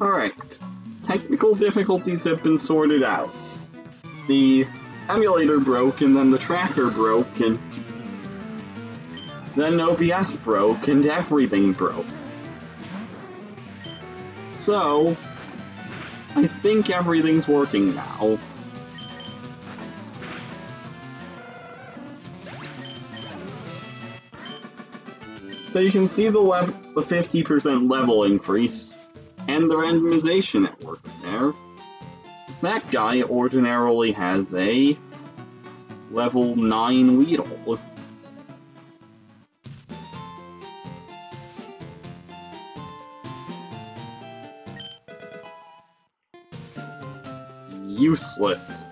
Alright, technical difficulties have been sorted out. The emulator broke, and then the tracker broke, and then OBS broke, and everything broke. So, I think everything's working now. So you can see the 50% level increase, and the randomization at work there. That guy ordinarily has a level 9 Weedle. Useless.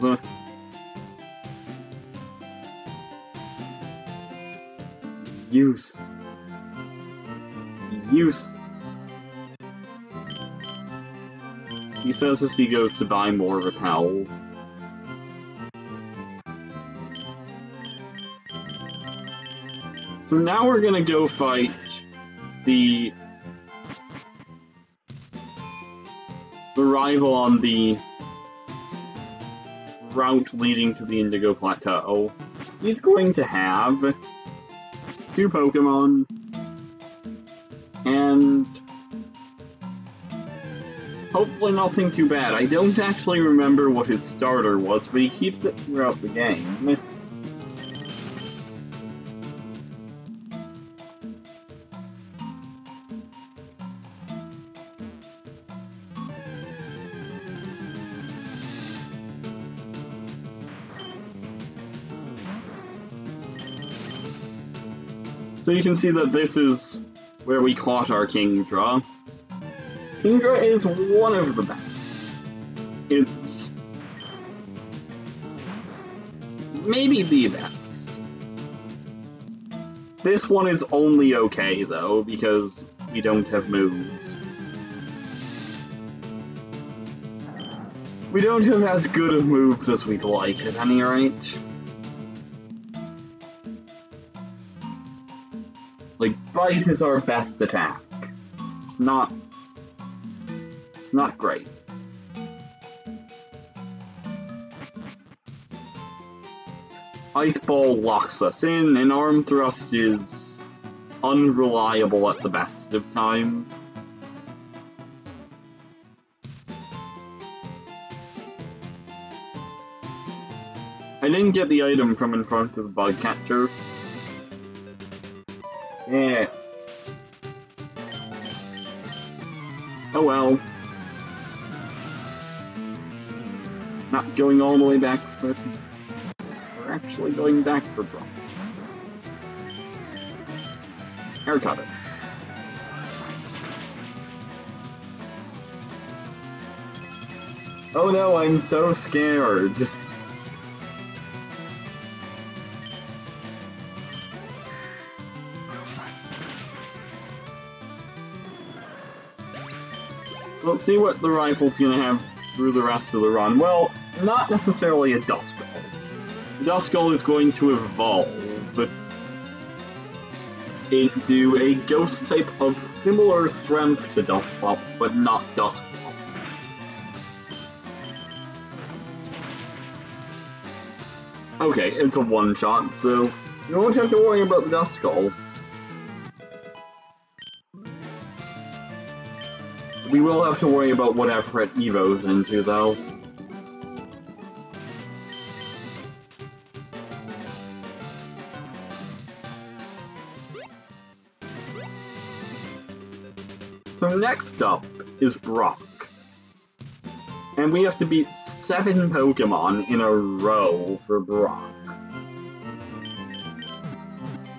Use. He says as he goes to buy more Repel. So now we're gonna go fight the rival on the route leading to the Indigo Plateau. He's going to have 2 Pokemon, and hopefully nothing too bad. I don't actually remember what his starter was, but he keeps it throughout the game. So you can see that this is where we caught our Kingdra. Kingdra is one of the best. It's maybe the best. This one is only okay, though, because we don't have moves. We don't have as good of moves as we'd like, at any rate. Like, Bite is our best attack. It's not great. Ice Ball locks us in, and Arm Thrust is unreliable at the best of times. I didn't get the item from in front of the Bug Catcher. Yeah. Oh well. Not going all the way back, but we're actually going back for Brock. Haircut it. Oh no, I'm so scared. Let's see what the rifle's gonna have through the rest of the run. Well, not necessarily a Duskull. Duskull is going to evolve into a ghost type of similar strength to Dusclops, but not Dusclops. Okay, it's a one-shot, so you won't have to worry about the Duskull. We will have to worry about whatever it evos into, though. So next up is Brock. And we have to beat 7 Pokemon in a row for Brock.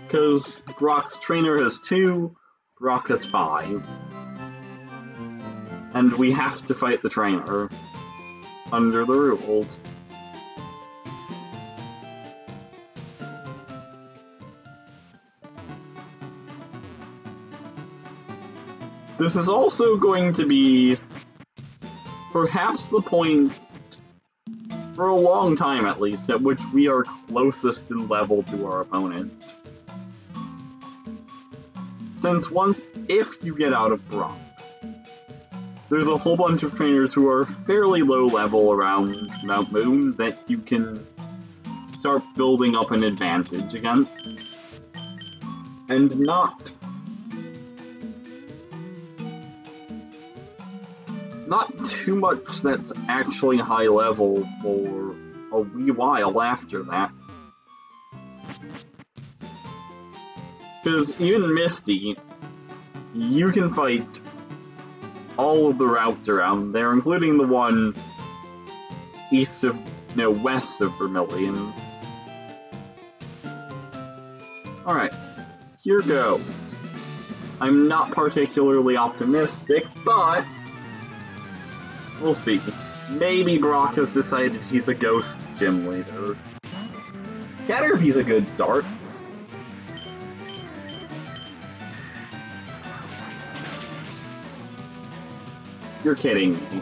Because Brock's trainer has 2, Brock has 5. And we have to fight the trainer under the rules. This is also going to be perhaps the point, for a long time at least, at which we are closest in level to our opponent. Since if you get out of Brock, there's a whole bunch of trainers who are fairly low level around Mount Moon that you can start building up an advantage against. And not too much that's actually high level for a wee while after that. Because even Misty, you can fight all of the routes around there, including the one west of Vermilion. Alright, here goes. I'm not particularly optimistic, but we'll see. Maybe Brock has decided he's a ghost gym leader. Caterpie's a good start. You're kidding me.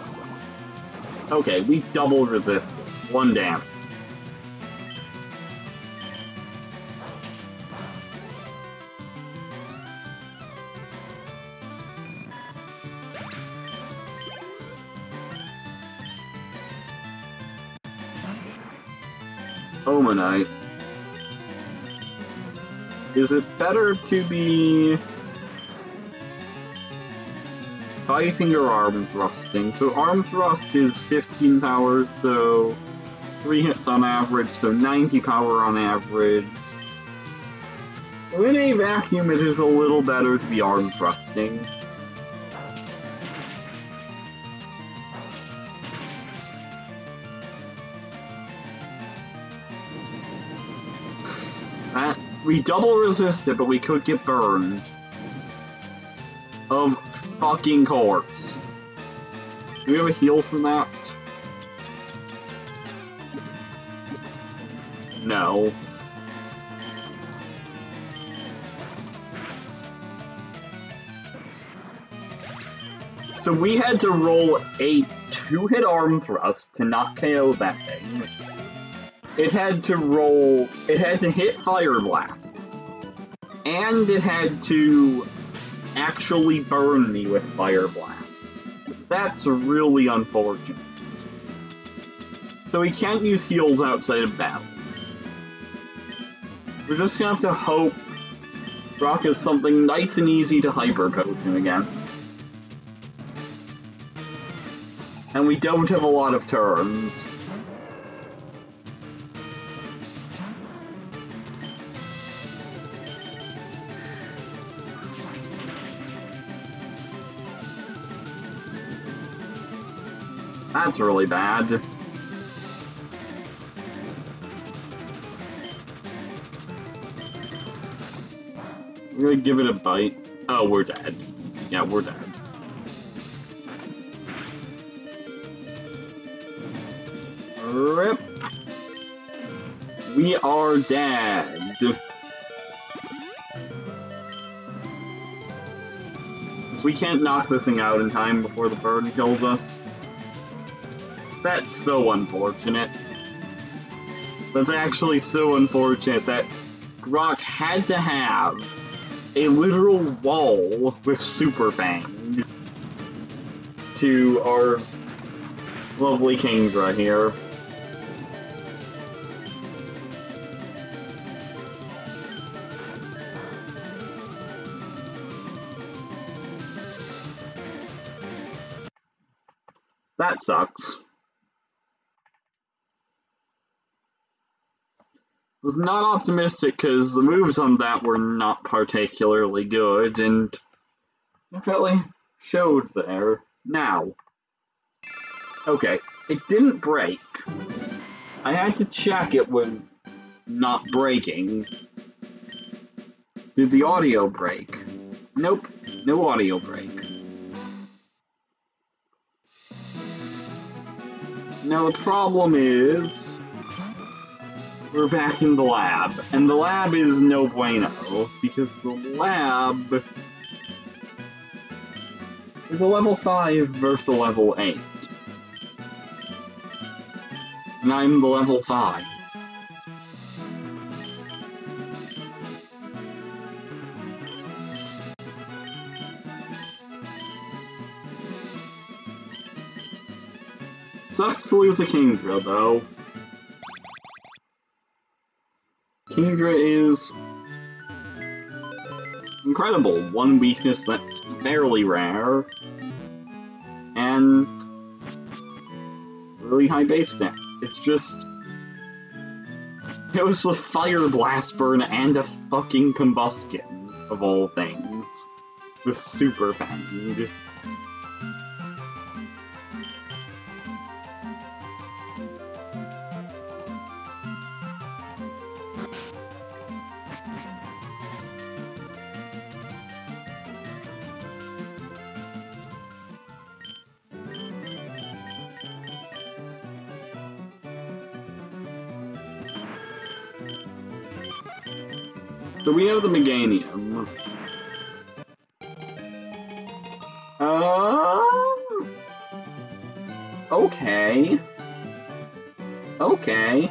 Okay, we double resisted. 1 damage. Omanite. Is it better to be fighting or arm thrusting? So arm thrust is 15 power, so 3 hits on average, so 90 power on average. So in a vacuum, it is a little better to be arm thrusting. We double resisted, but we could get burned. Of fucking course. Do we have a heal from that? No. So we had to roll a 2-hit arm thrust to not KO that thing. It had to hit Fire Blast. And it had to actually burn me with Fire Blast. That's really unfortunate. So we can't use heals outside of battle. We're just gonna have to hope Brock is something nice and easy to Hyper Potion again. And we don't have a lot of turns. That's really bad. I'm gonna give it a bite. Oh, we're dead. Yeah, we're dead. RIP. We are dead. We can't knock this thing out in time before the burn kills us. That's so unfortunate. That's actually so unfortunate that Brock had to have a literal wall with Super Fang to our lovely Kingdra here. That sucks. Was not optimistic because the moves on that were not particularly good, and definitely showed there. Now, okay, it didn't break. I had to check it was not breaking. Did the audio break? Nope, no audio break. Now the problem is, we're back in the lab, and the lab is no bueno, because the lab is a level 5 versus a level 8. And I'm the level 5. Sucks to lose a Kingdra, though. Kingdra is incredible. One weakness that's fairly rare, and really high base stat. It's just... It was a Fire Blast Burn and a fucking Combustion, of all things. With Super Fang. So we have the Meganium. Okay. Okay.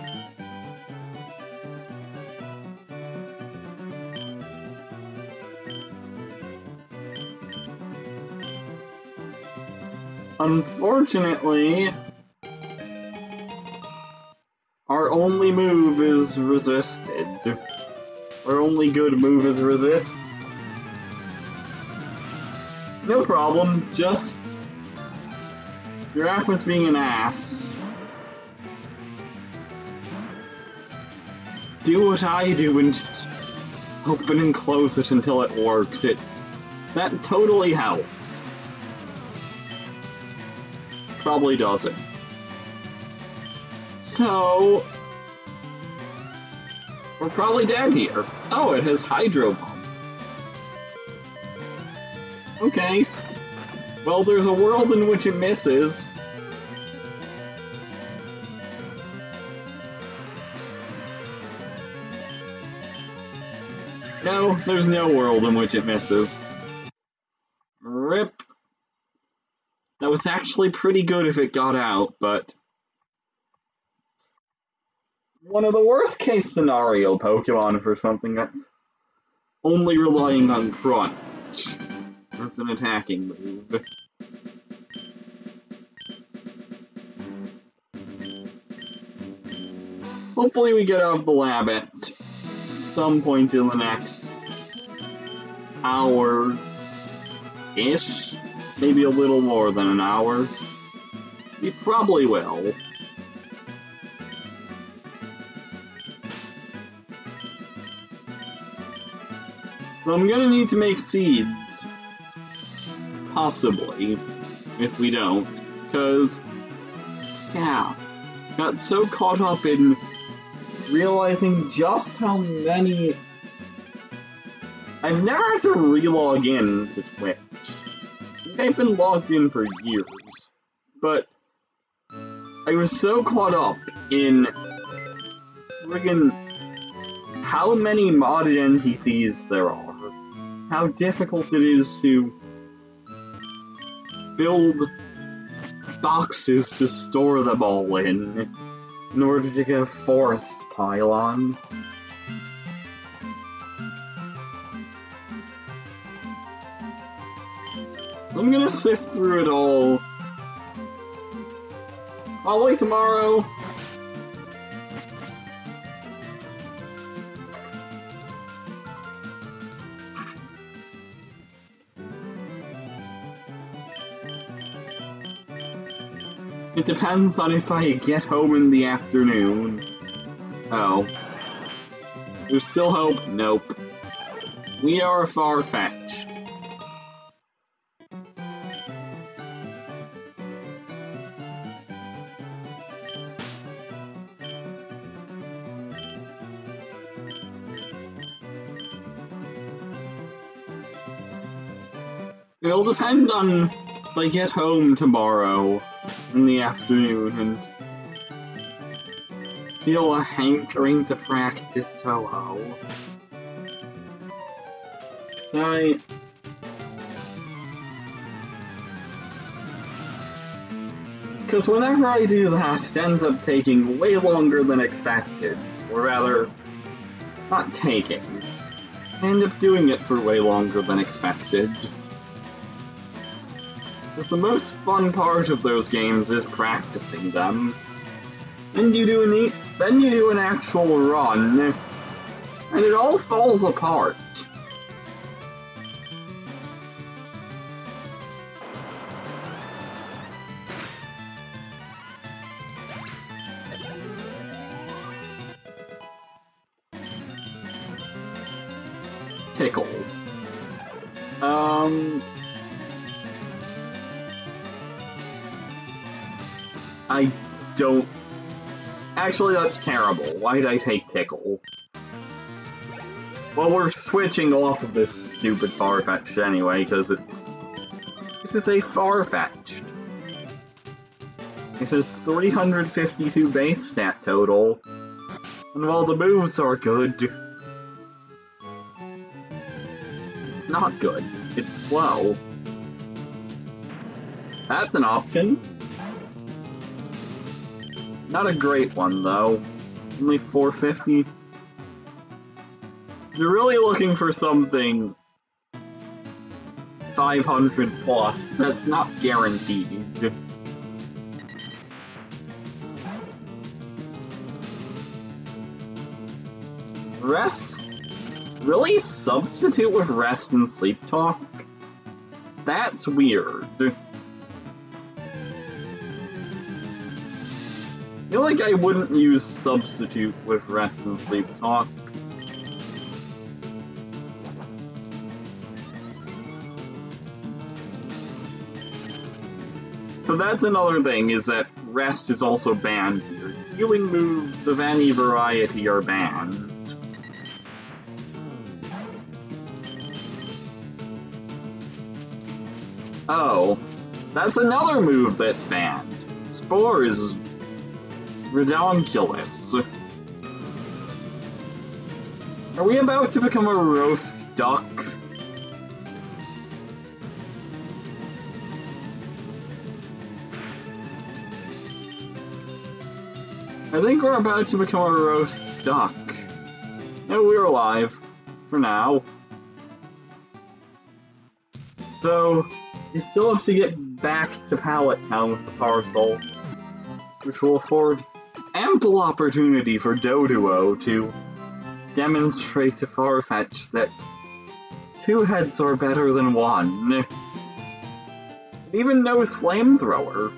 Unfortunately, our only move is resisted. Our only good move is resist. No problem, just... Giraffe's being an ass. Do what I do and just open and close it until it works. That totally helps. Probably doesn't. So... We're probably dead here. Oh, it has Hydro Pump. Okay. Well, there's a world in which it misses. No, there's no world in which it misses. RIP. That was actually pretty good if it got out, but... One of the worst case scenario Pokemon for something that's only relying on Crunch. That's an attacking move. Hopefully we get out of the lab at some point in the next hour-ish. Maybe a little more than an hour. We probably will. So I'm gonna need to make seeds. Possibly. If we don't. Because, yeah. Got so caught up in realizing just how many... I've never had to re-log in to Twitch. I've been logged in for years. But I was so caught up in friggin' how many modded NPCs there are. How difficult it is to build boxes to store them all in order to get a forest pylon. I'm gonna sift through it all. Probably tomorrow. It depends on if I get home in the afternoon. Oh. There's still hope? Nope. We are far-fetched. It'll depend on if I get home tomorrow in the afternoon and feel a hankering to practice Toho. Because whenever I do that, it ends up taking way longer than expected. Or rather, not taking. I end up doing it for way longer than expected. Because the most fun part of those games is practicing them. Then you do an actual run, and it all falls apart. Tickle. I don't... Actually, that's terrible. Why did I take Tickle? Well, we're switching off of this stupid Farfetch'd anyway, because it is a Farfetch'd. It has 352 base stat total, and while the moves are good, it's not good. It's slow. That's an option. Not a great one, though. Only 450. You're really looking for something 500 plus. That's not guaranteed. Rest? Really? Substitute with rest and sleep talk? That's weird. I feel like I wouldn't use substitute with rest and sleep talk. So that's another thing, is that rest is also banned here. Healing moves of any variety are banned. Oh, that's another move that's banned. Spore is redonkulous. Are we about to become a roast duck? I think we're about to become a roast duck. No, we're alive. For now. So, you still have to get back to Pallet Town with the parcel, which will afford ample opportunity for Doduo to demonstrate to Farfetch'd that 2 heads are better than 1. It even knows Flamethrower.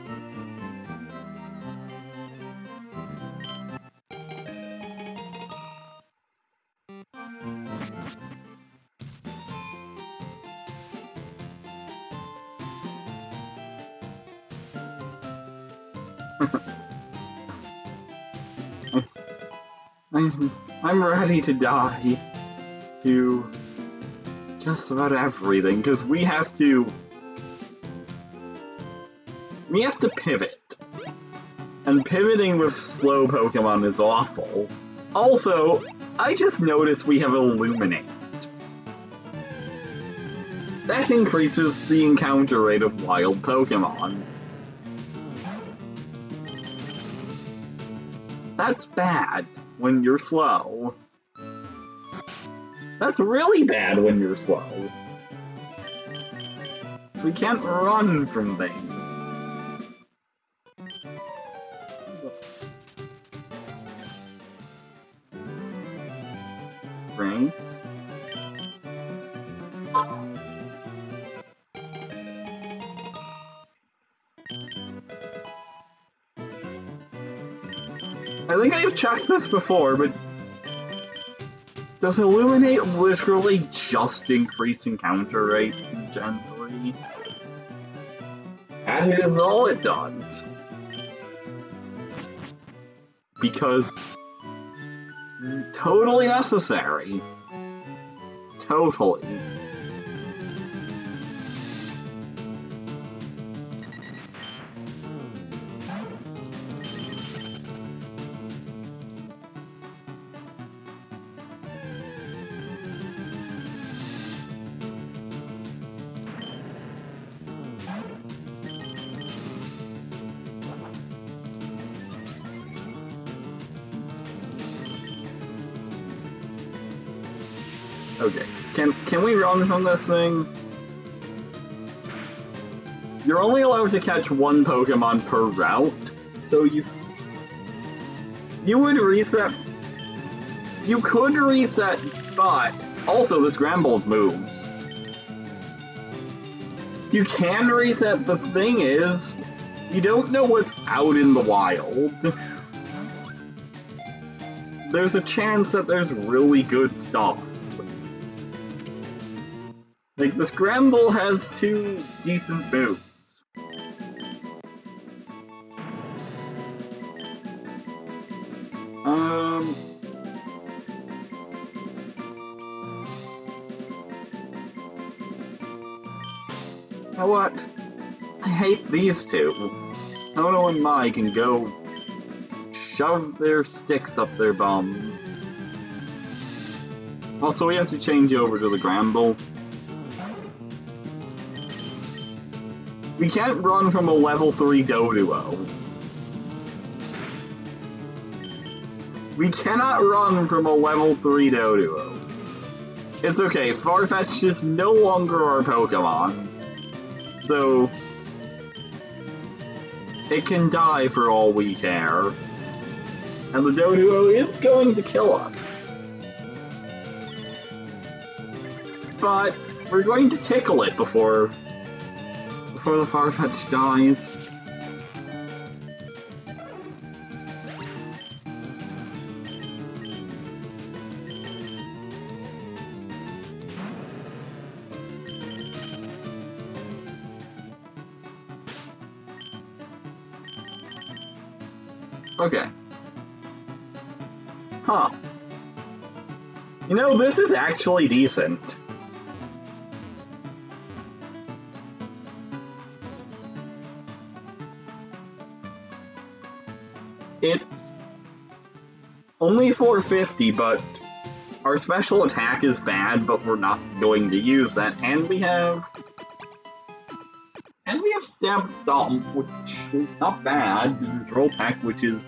I'm ready to die to just about everything, because we have to pivot. And pivoting with slow Pokemon is awful. Also, I just noticed we have Illuminate. That increases the encounter rate of wild Pokemon. That's bad when you're slow. That's really bad when you're slow. We can't run from things. Right? I think I've checked this before, but does Illuminate literally just increase encounter rate in Gen 3? That is all it does. Because totally necessary. Totally. Okay, can we run from this thing? You're only allowed to catch one Pokemon per route, so you would reset. You could reset, but also this Grambles moves. You can reset. The thing is, you don't know what's out in the wild. There's a chance that there's really good stuff. Like, this Gramble has 2 decent moves. You know what? I hate these two. Ono and Mai can go shove their sticks up their bums. Also, we have to change over to the Gramble. We can't run from a level 3 Doduo. We cannot run from a level 3 Doduo. It's okay, Farfetch'd is no longer our Pokemon. So it can die for all we care. And the Doduo is going to kill us. But we're going to tickle it before the Farfetch'd dies. Okay. Huh. You know, this is actually decent. It's only 450, but our special attack is bad, but we're not going to use that, and we have Stab Stomp, which is not bad, and Drill Peck, which is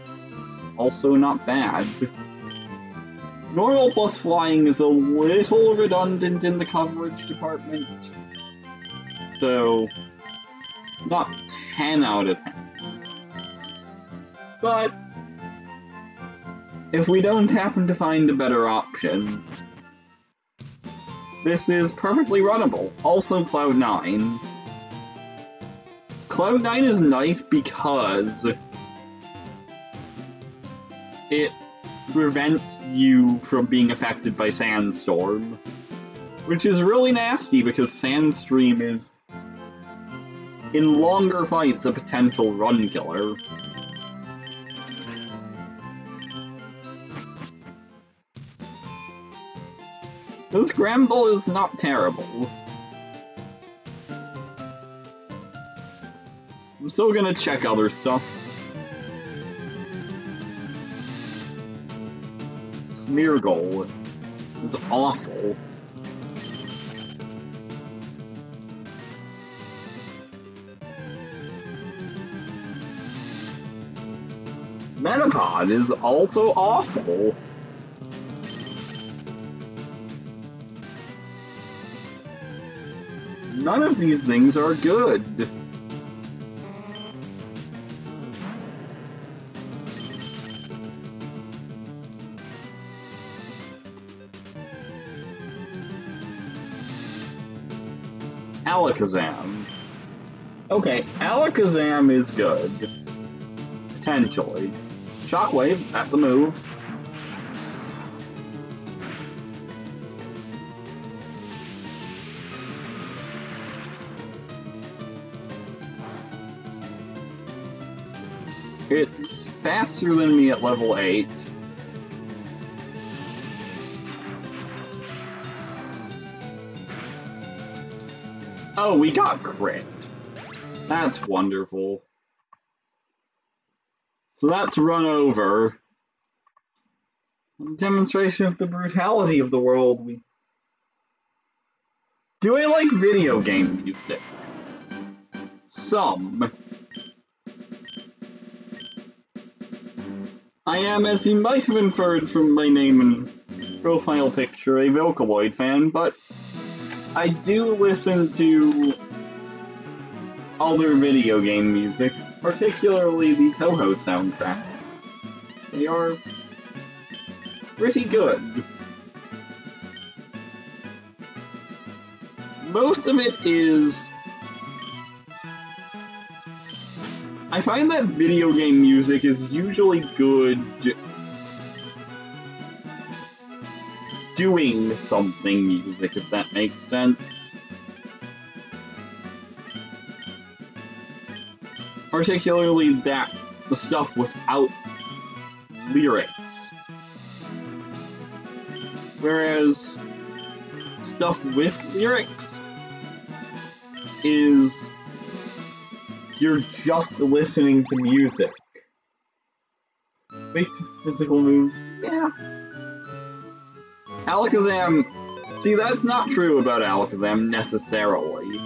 also not bad. Normal plus flying is a little redundant in the coverage department, so not 10 out of 10. But if we don't happen to find a better option, this is perfectly runnable. Also Cloud9. Cloud9 is nice because it prevents you from being affected by Sandstorm, which is really nasty because Sandstream is, in longer fights, a potential run killer. This Gramble is not terrible. I'm still gonna check other stuff. Smeargle. It's awful. Metapod is also awful. None of these things are good. Alakazam. Okay, Alakazam is good. Potentially. Shockwave, that's a move. It's faster than me at level 8. Oh, we got crit. That's wonderful. So that's run over. A demonstration of the brutality of the world. Do I like video game music? Some. I am, as you might have inferred from my name and profile picture, a Vocaloid fan, but I do listen to other video game music, particularly the Toho soundtracks. They are pretty good. Most of it is... I find that video game music is usually good doing something music, if that makes sense. Particularly the stuff without lyrics. Whereas stuff with lyrics is you're just listening to music. Wait, physical moves? Yeah. Alakazam... See, that's not true about Alakazam, necessarily.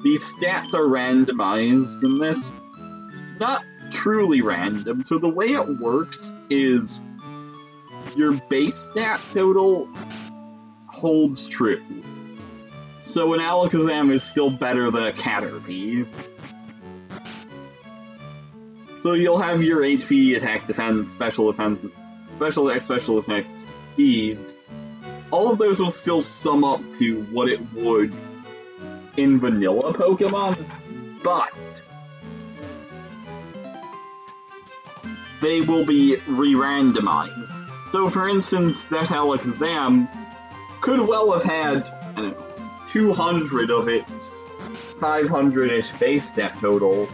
The stats are randomized in this. Not truly random, so the way it works is your base stat total holds true. So an Alakazam is still better than a Caterpie. So you'll have your HP, attack, defense, special effects, speed. All of those will still sum up to what it would in vanilla Pokemon, but they will be re-randomized. So for instance, that Alakazam could well have had, I don't know, 200 of its 500-ish base stat total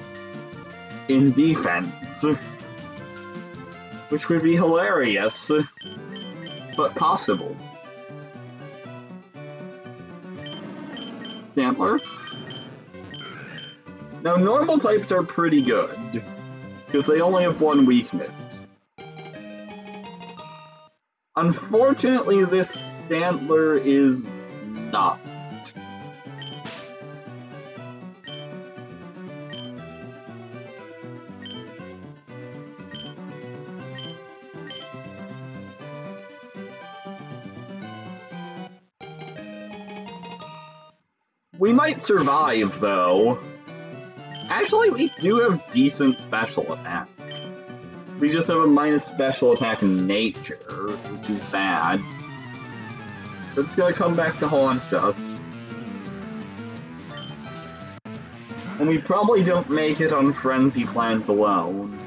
in defense, which would be hilarious, but possible. Stantler? Now, normal types are pretty good, because they only have one weakness. Unfortunately, this Stantler is not. We might survive, though. Actually, we do have decent special attack. We just have a minus special attack in nature, which is bad. But it's gonna come back to haunt us. And we probably don't make it on Frenzy Plant alone.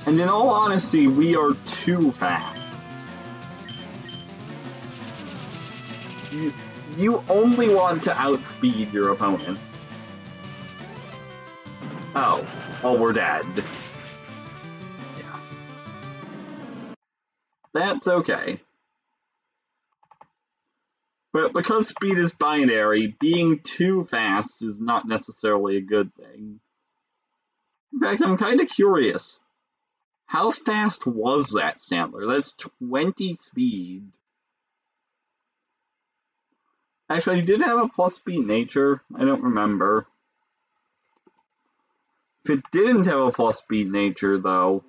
And in all honesty, we are too fast. You only want to outspeed your opponent. Oh, we're dead. Yeah. That's okay. But because speed is binary, being too fast is not necessarily a good thing. In fact, I'm kind of curious. How fast was that Stantler? That's 20 speed. Actually, did it have a plus speed nature? I don't remember. If it didn't have a plus speed nature, though...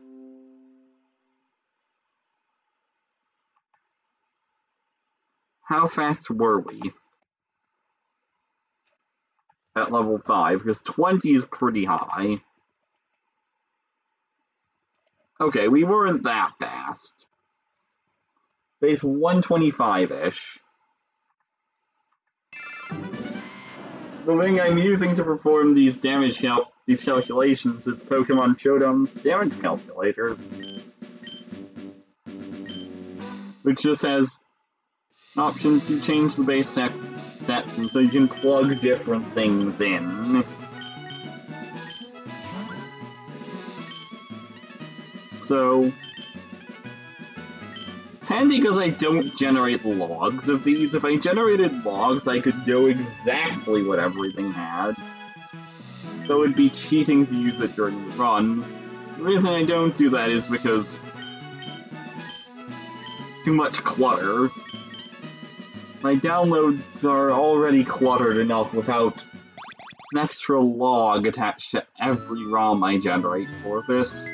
How fast were we? At level 5, because 20 is pretty high. Okay, we weren't that fast. Base 125-ish. The thing I'm using to perform these calculations is Pokemon Showdown's damage calculator, which just has an option to change the base stats, and so you can plug different things in. So it's handy because I don't generate logs of these. If I generated logs, I could know exactly what everything had. So it'd be cheating to use it during the run. The reason I don't do that is because too much clutter. My downloads are already cluttered enough without an extra log attached to every ROM I generate for this.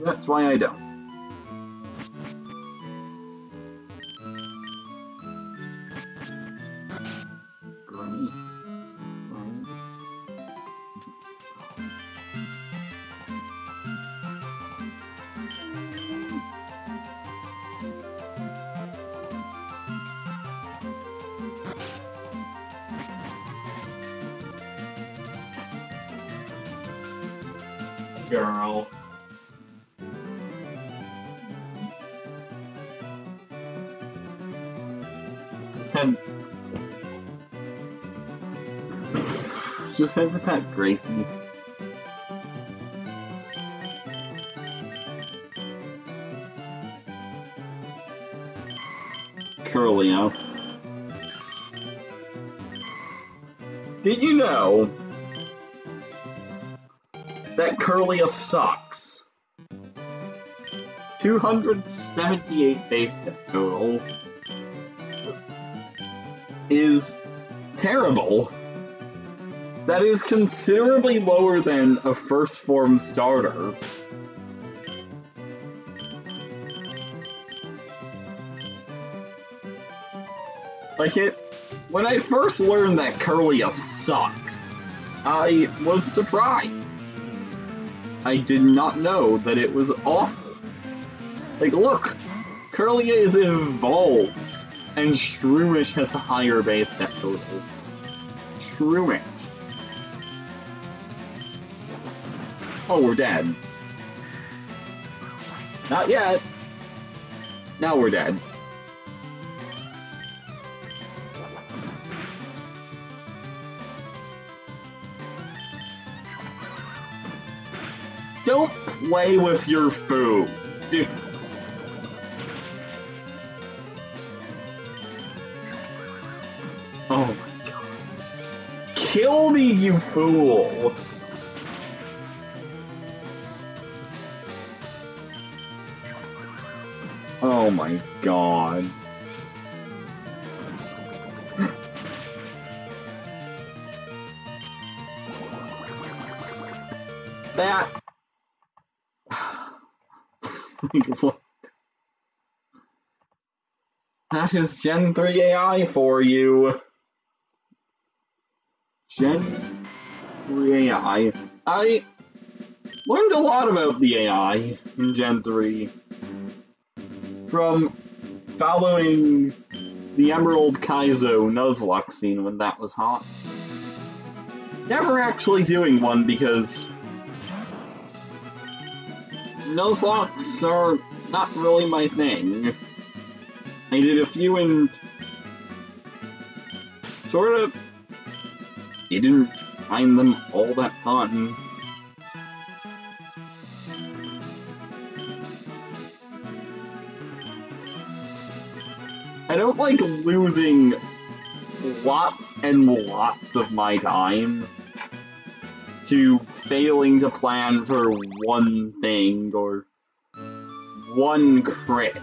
That's why I don't. Girl. Just have to pet Gracie. Curlio. Did you know that Curlia sucks? 278 base set total is terrible. That is considerably lower than a first form starter. Like when I first learned that Curlia sucks, I was surprised. I did not know that it was awful. Like, look, Curlia is evolved, and Shroomish has a higher base set total. Shroomish. Oh, we're dead. Not yet. Now we're dead. Don't play with your food. Dude. Oh my god. Kill me, you fool! Oh my god. That... What? That is Gen 3 AI for you. Gen 3 AI. I learned a lot about the AI in Gen 3 from following the Emerald Kaizo Nuzlocke scene when that was hot. Never actually doing one because Nuzlocks are not really my thing. I did a few and sort of didn't find them all that fun. I don't like losing lots and lots of my time to failing to plan for one thing or one crit.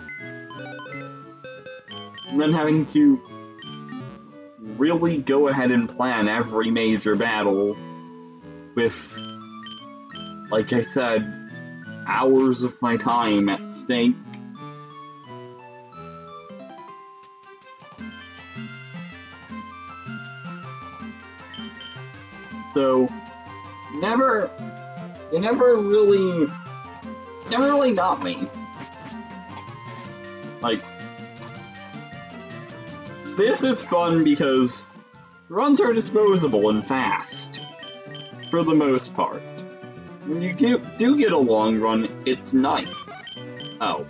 And then having to really go ahead and plan every major battle with, like I said, hours of my time at stake. So, you never really got me. Like, this is fun because runs are disposable and fast, for the most part. When you do get a long run, it's nice. Oh,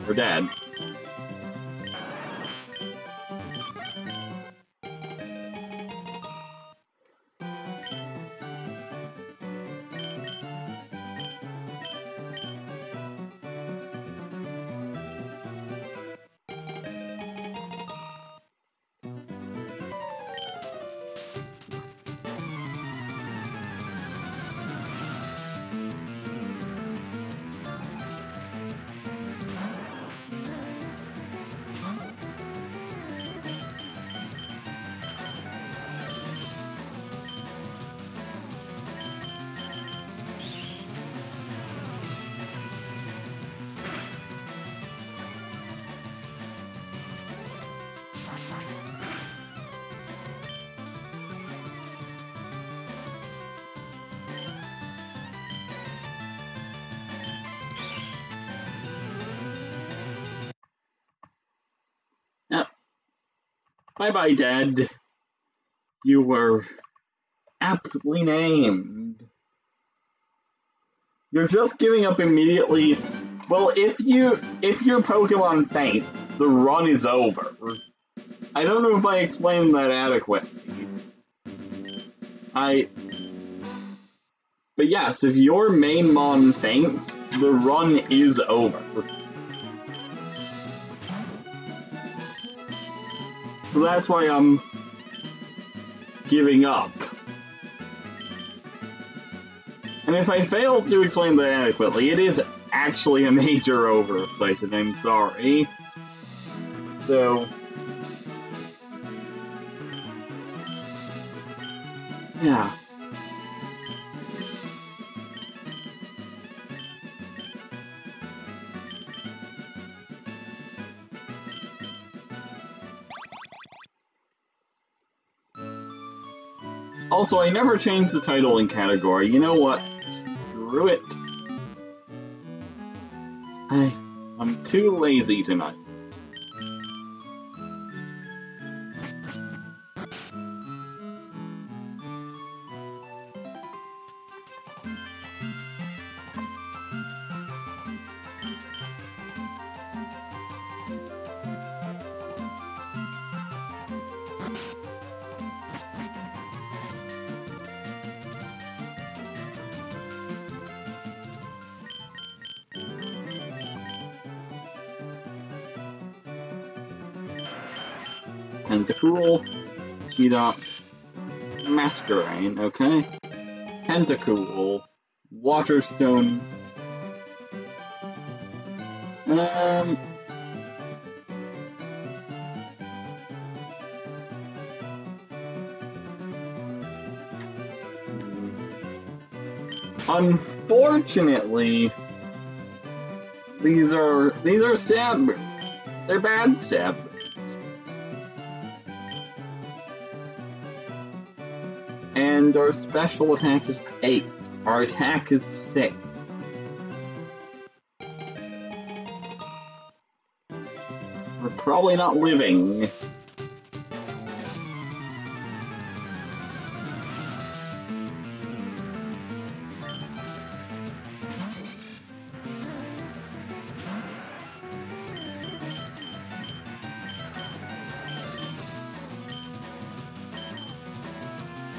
we're dead. Bye-bye, Dead. You were aptly named. You're just giving up immediately. Well, if your Pokemon faints, the run is over. I don't know if I explained that adequately. But yes, if your main Mon faints, the run is over. So that's why I'm giving up. And if I failed to explain that adequately, it is actually a major oversight, and I'm sorry. So... yeah. Also, I never changed the title and category. You know what? Screw it. I'm too lazy tonight. Tentacool, Seedot, Masquerain, okay. Tentacool, Waterstone. Unfortunately, these are stab moves. They're bad stab moves. And our special attack is 8. Our attack is 6. We're probably not living.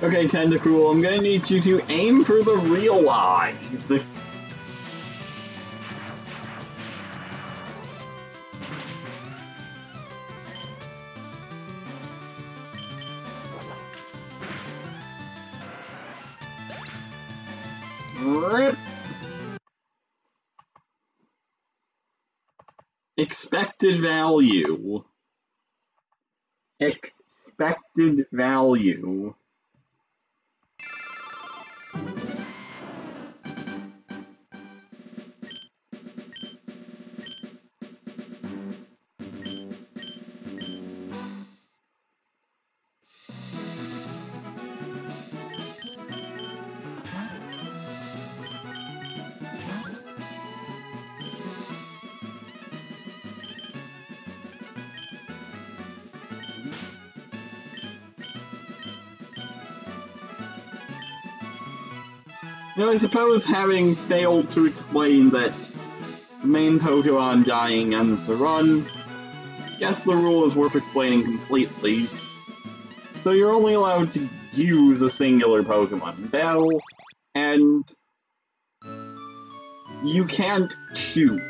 Okay, Tentacool, I'm gonna need you to aim for the real eyes. Rip. Expected value. Expected value. Now, I suppose having failed to explain that the main Pokemon dying ends the run, yes, the rule is worth explaining completely. So you're only allowed to use a singular Pokemon in battle, and you can't choose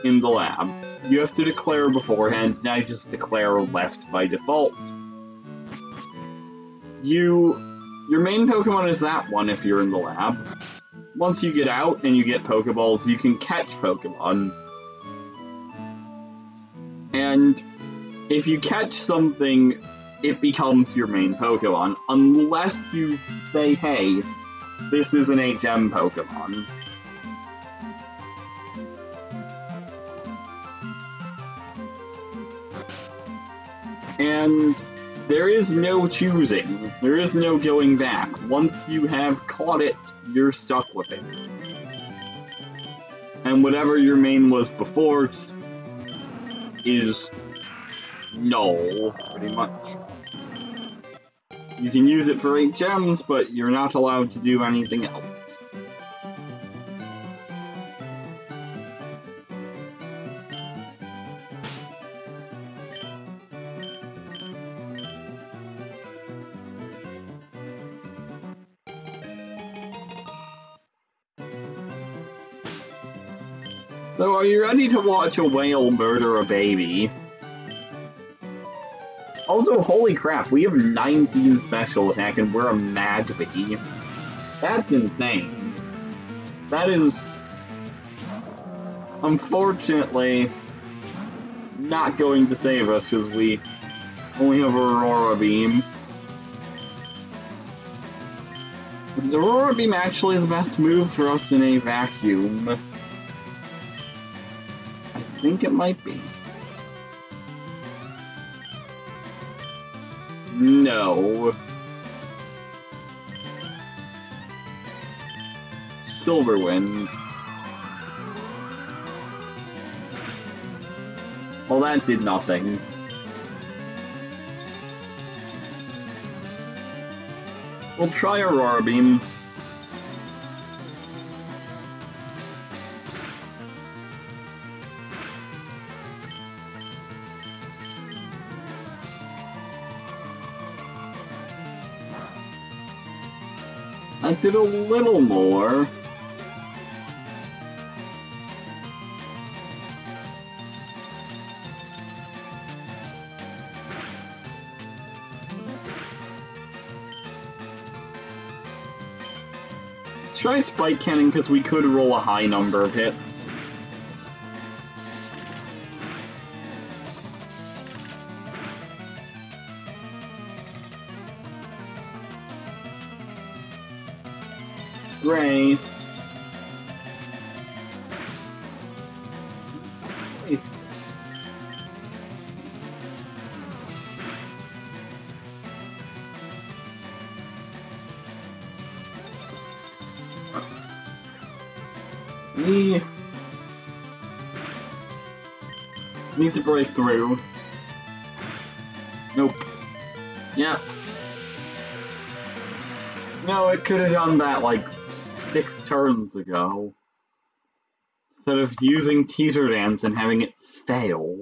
in the lab. You have to declare beforehand, and I just declare left by default. Your main Pokemon is that one if you're in the lab. Once you get out and you get Pokeballs, you can catch Pokemon. And if you catch something, it becomes your main Pokemon, unless you say, hey, this is an HM Pokemon. And there is no choosing. There is no going back. Once you have caught it, you're stuck with it. And whatever your main was before is No, pretty much. You can use it for 8 gems, but you're not allowed to do anything else. So are you ready to watch a whale murder a baby? Also, holy crap, we have 19 special attack and we're a Magpie. That's insane. That is, unfortunately, not going to save us because we only have Aurora Beam. Is Aurora Beam actually the best move for us in a vacuum? I think it might be. No. Silverwind. Well, that did nothing. We'll try Aurora Beam. I did a little more. Let's try Spike Cannon because we could roll a high number of hits. Grace. Grace. We need to break through. Nope. Yeah. No, it could have done that like 6 turns ago. Instead of using Teeter Dance and having it fail.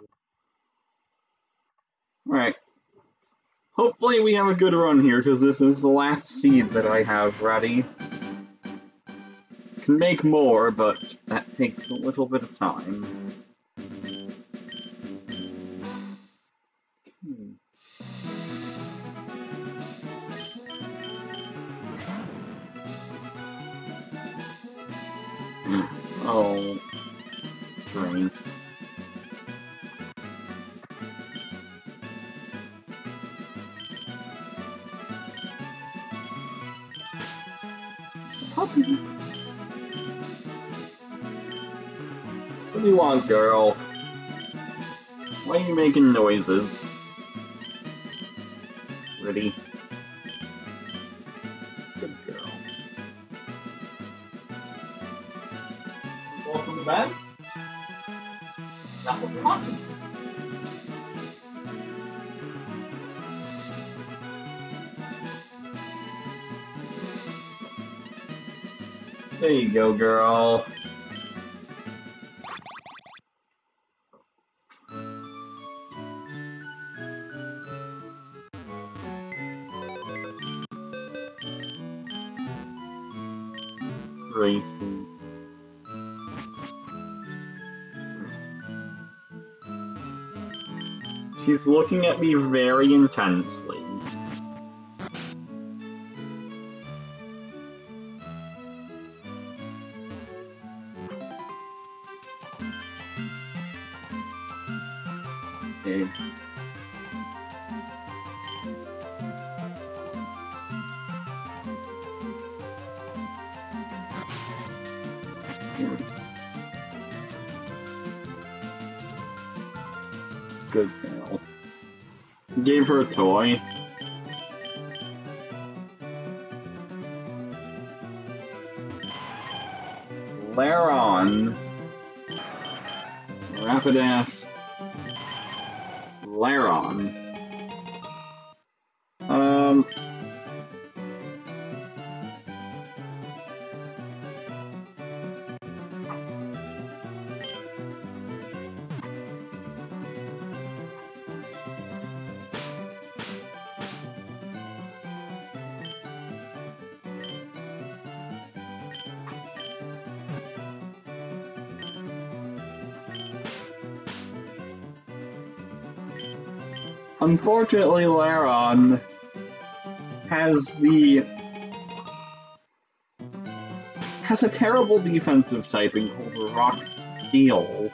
Alright. Hopefully we have a good run here, because this is the last seed that I have ready. Can make more, but that takes a little bit of time. Oh, drinks. Puppy. What do you want, girl? Why are you making noises? Ready? Good girl. Welcome to bed? That was fun. There you go, girl. Racing. She's looking at me very intensely. Okay. Good girl. Gave her a toy. Laron. Rapidash. Laron. Unfortunately, Laron has a terrible defensive typing called Rock Steel.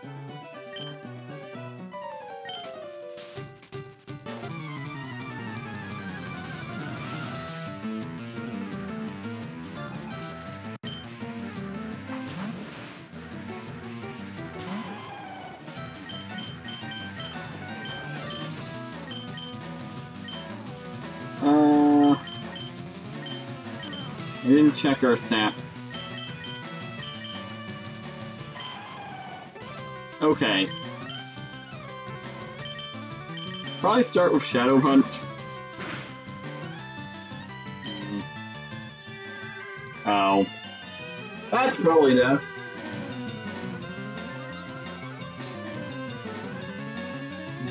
I didn't check our stats. Okay. Probably start with Shadow Punch. Oh. That's probably death.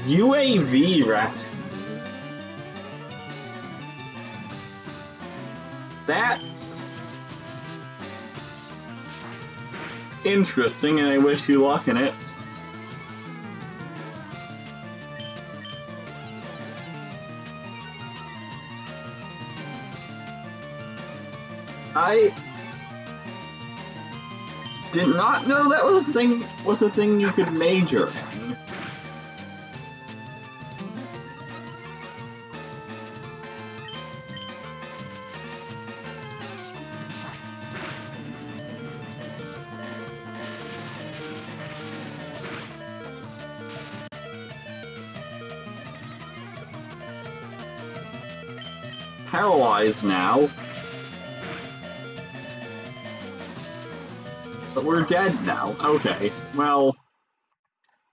UAV rescue. That's interesting, and I wish you luck in it. I did not know that was a thing you could major in. Paralyzed now. But we're dead now. Okay, well,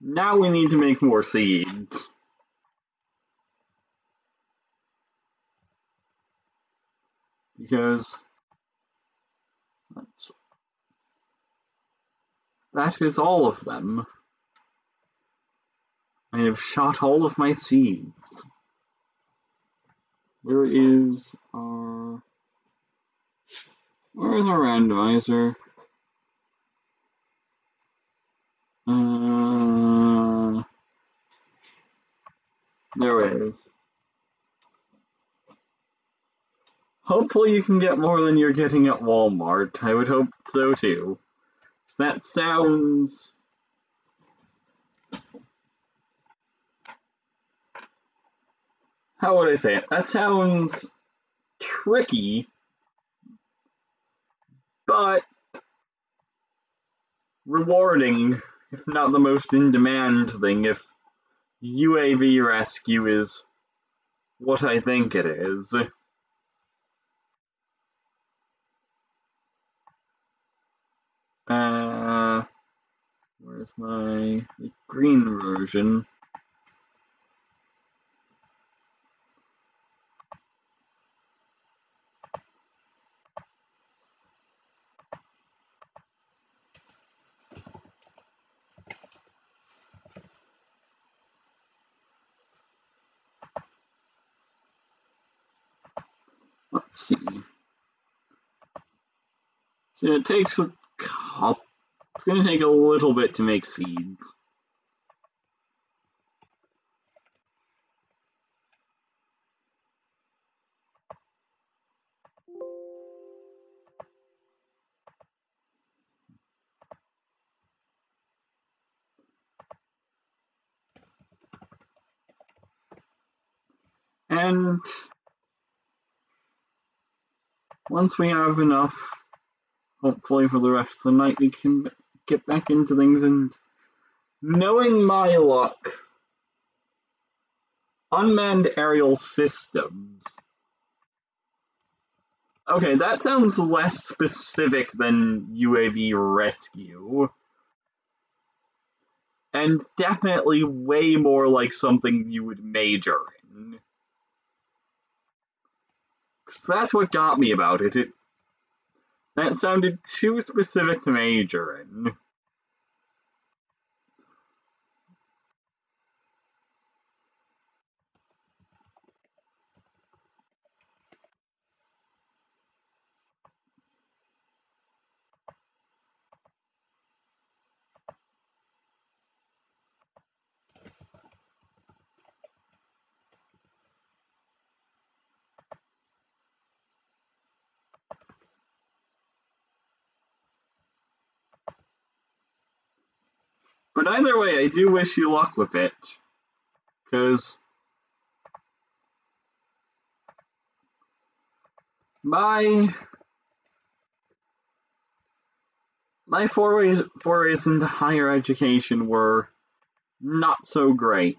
now we need to make more seeds. Because that is all of them. I have shot all of my seeds. Where is our randomizer? There it is. Hopefully you can get more than you're getting at Walmart. I would hope so too. That sounds... How would I say it? That sounds tricky, but rewarding, if not the most in-demand thing, if UAV rescue is what I think it is. Where's my green version? Let's see. So it takes a couple. It's going to take a little bit to make seeds. And once we have enough, hopefully for the rest of the night, we can get back into things. And knowing my luck, unmanned aerial systems. Okay, that sounds less specific than UAV rescue. And definitely way more like something you would major in. 'Cause that's what got me about it. That sounded too specific to major in. But either way, I do wish you luck with it. Because my forays into higher education were not so great.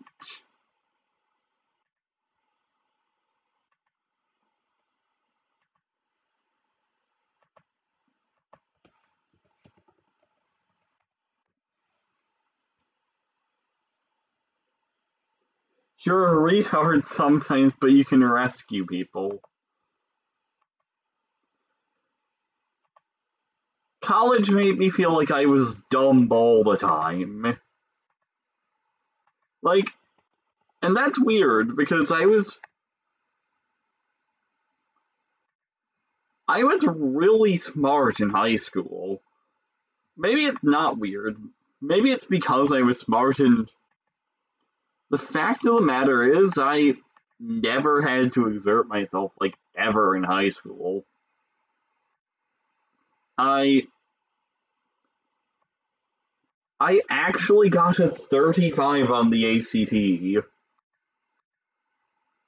You're a retard sometimes, but you can rescue people. College made me feel like I was dumb all the time. Like, and that's weird because I was really smart in high school. Maybe it's not weird. Maybe it's because I was smart, and the fact of the matter is I never had to exert myself like ever in high school. I I actually got a 35 on the ACT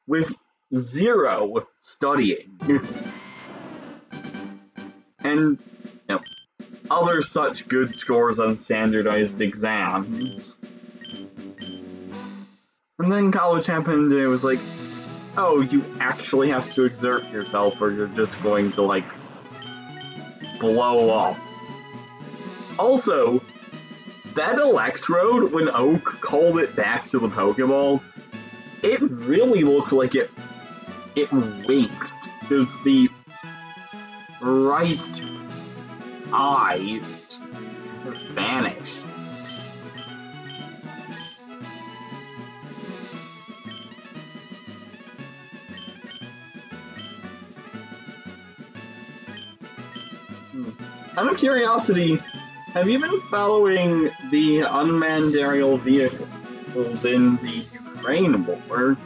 with zero studying and other such good scores on standardized exams. And then college happened and it was like, oh, you actually have to exert yourself or you're just going to, like, blow up. Also, that electrode, when Oak called it back to the Pokeball, it really looked like it winked. Because the right eye vanished. Out of curiosity, have you been following the unmanned aerial vehicles in the Ukraine war?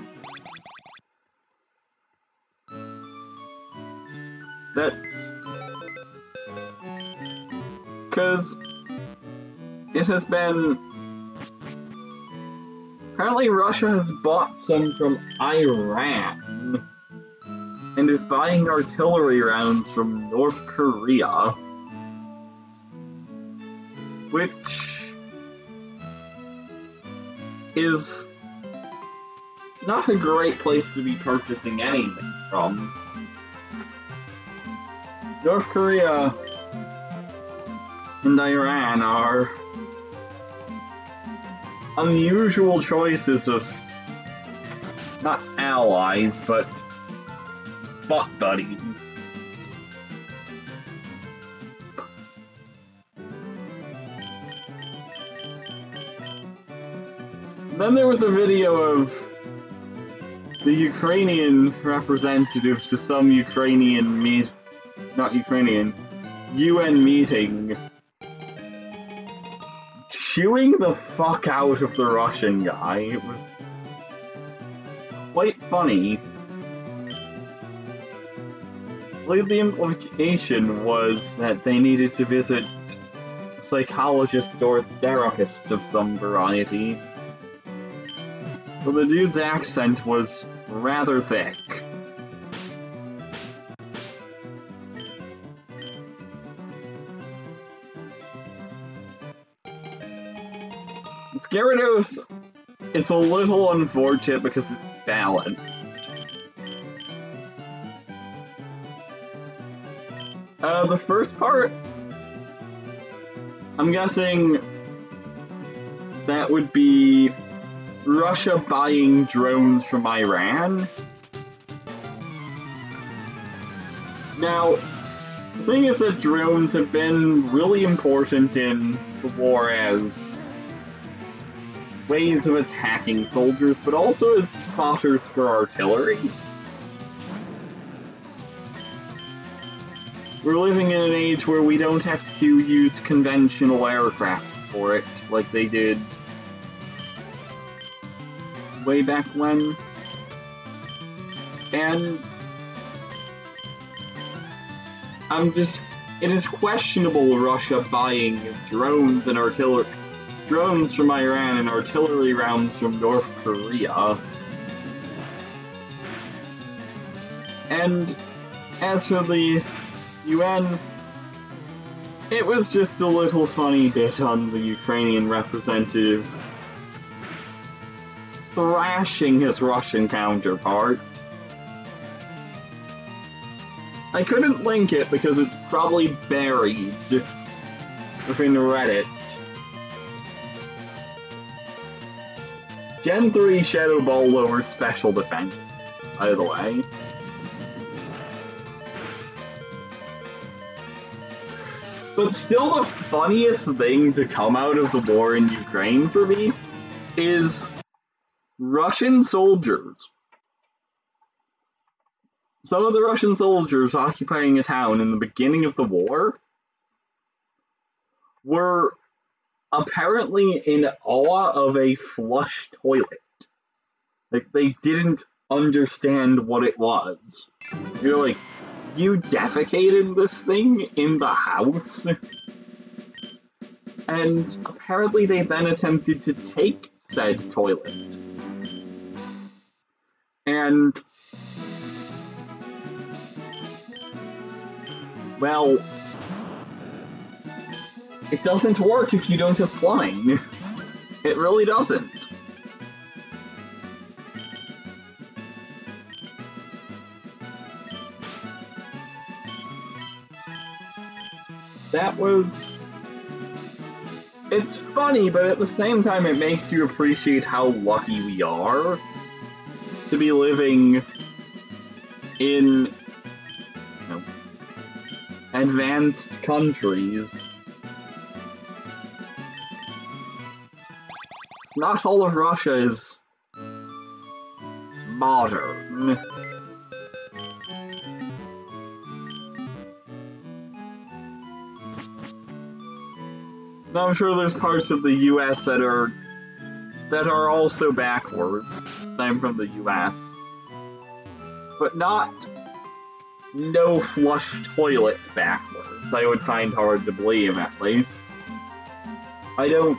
That's because it has been. Apparently, Russia has bought some from Iran and is buying artillery rounds from North Korea. Which is not a great place to be purchasing anything from. North Korea and Iran are unusual choices of not allies, but butt buddies. Then there was a video of the Ukrainian representatives to some UN meeting chewing the fuck out of the Russian guy. It was quite funny. I believe the implication was that they needed to visit a psychologist or therapist of some variety. So the dude's accent was rather thick. Gyarados is a little unfortunate because it's balanced. The first part, I'm guessing that would be Russia buying drones from Iran. Now, the thing is that drones have been really important in the war as ways of attacking soldiers, but also as spotters for artillery. We're living in an age where we don't have to use conventional aircraft for it, like they did way back when. And it is questionable Russia buying drones and drones from Iran and artillery rounds from North Korea. And as for the UN, it was just a little funny bit on the Ukrainian representative thrashing his Russian counterpart. I couldn't link it because it's probably buried within Reddit. Gen 3 Shadow Ball lowers special defense, by the way. But still, the funniest thing to come out of the war in Ukraine for me is Russian soldiers. Some of the Russian soldiers occupying a town in the beginning of the war were apparently in awe of a flush toilet. Like, they didn't understand what it was. You're like, you defecated this thing in the house? And apparently they then attempted to take said toilet. And well, it doesn't work if you don't have plumbing. It really doesn't. It's funny, but at the same time it makes you appreciate how lucky we are to be living in, advanced countries. Not all of Russia is modern. I'm sure there's parts of the US that are also backwards. I'm from the US. But not no flush toilets backwards. I would find hard to believe, at least. I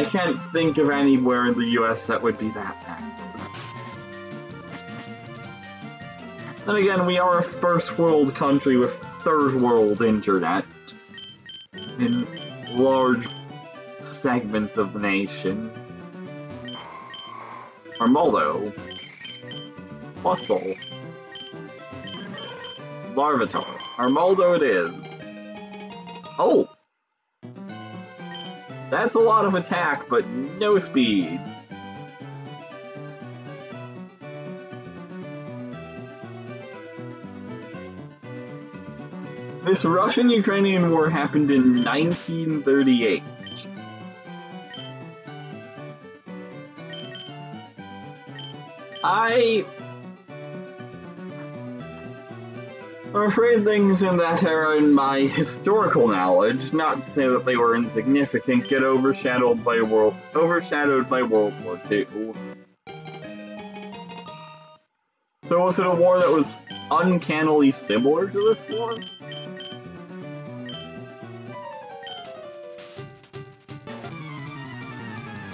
can't think of anywhere in the US that would be that backwards. Then again, we are a first world country with third world internet in large segments of the nation. Armaldo. Fossil. Larvitar. Armaldo it is. Oh! That's a lot of attack, but no speed. This Russian-Ukrainian war happened in 1938. I'm afraid things in that era, in my historical knowledge, not to say that they were insignificant, get overshadowed by World War II. So was it a war that was uncannily similar to this war?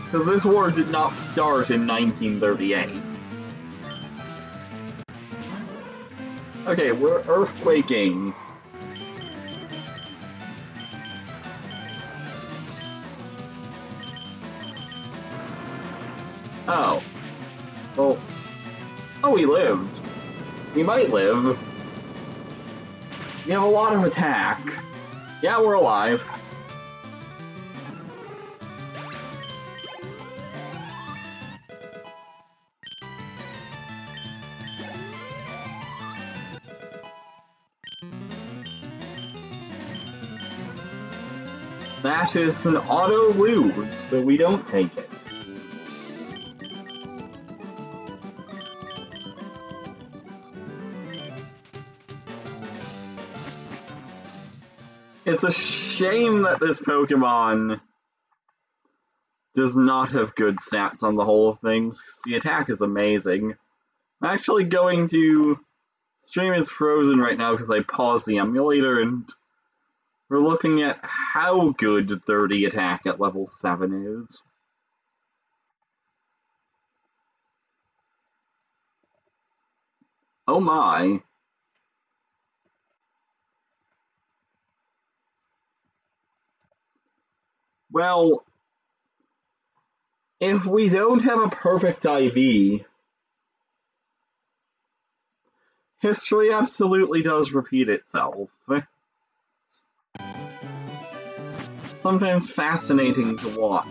Because this war did not start in 1938. Okay, we're earthquaking. Oh. Well. Oh, we lived. We might live. We have a lot of attack. Yeah, we're alive. That is an auto lose, so we don't take it. It's a shame that this Pokemon does not have good stats on the whole of things, because the attack is amazing. I'm actually going to... Stream is frozen right now because I paused the emulator, and we're looking at how good 30 attack at level 7 is. Oh my. Well, if we don't have a perfect IV, history absolutely does repeat itself. Sometimes fascinating to watch.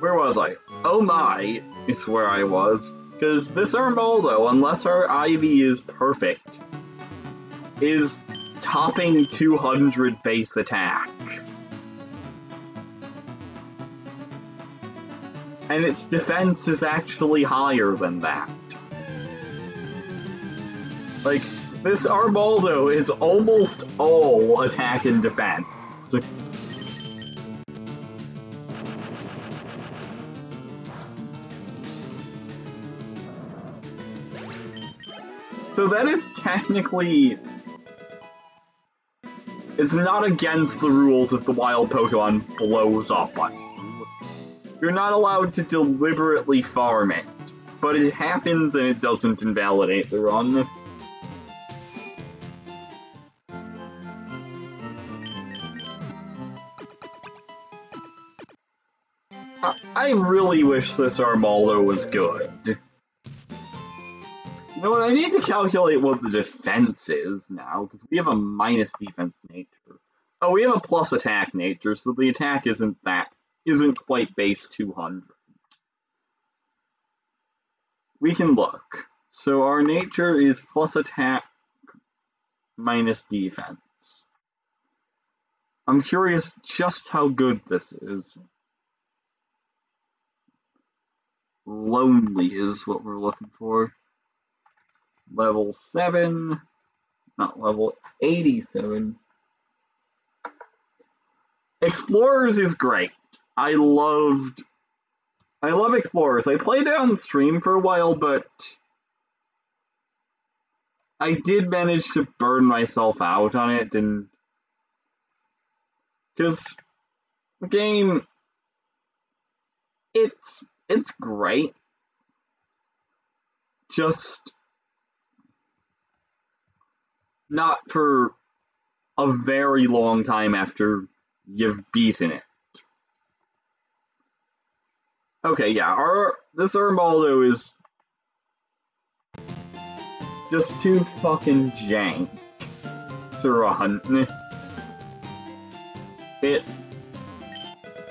Where was I? Oh my is where I was. Because this Armaldo, unless our IV is perfect, is topping 200 base attack. And its defense is actually higher than that. Like, this Armaldo is almost all attack and defense. So that is technically... It's not against the rules if the wild Pokemon blows up on you. You're not allowed to deliberately farm it, but it happens and it doesn't invalidate the run. I really wish this Armaldo was good. You know what, I need to calculate what the defense is now, because we have a minus defense nature. Oh, we have a plus attack nature, so the attack isn't quite base 200. We can look. So our nature is plus attack minus defense. I'm curious just how good this is. Lonely is what we're looking for. Level 7, not level 87. Explorers is great. I love Explorers. I played it on stream for a while, but I did manage to burn myself out on it, and because the game, it's great. Just not for a very long time after you've beaten it. Okay, yeah, this Armaldo is just too fucking jank to run.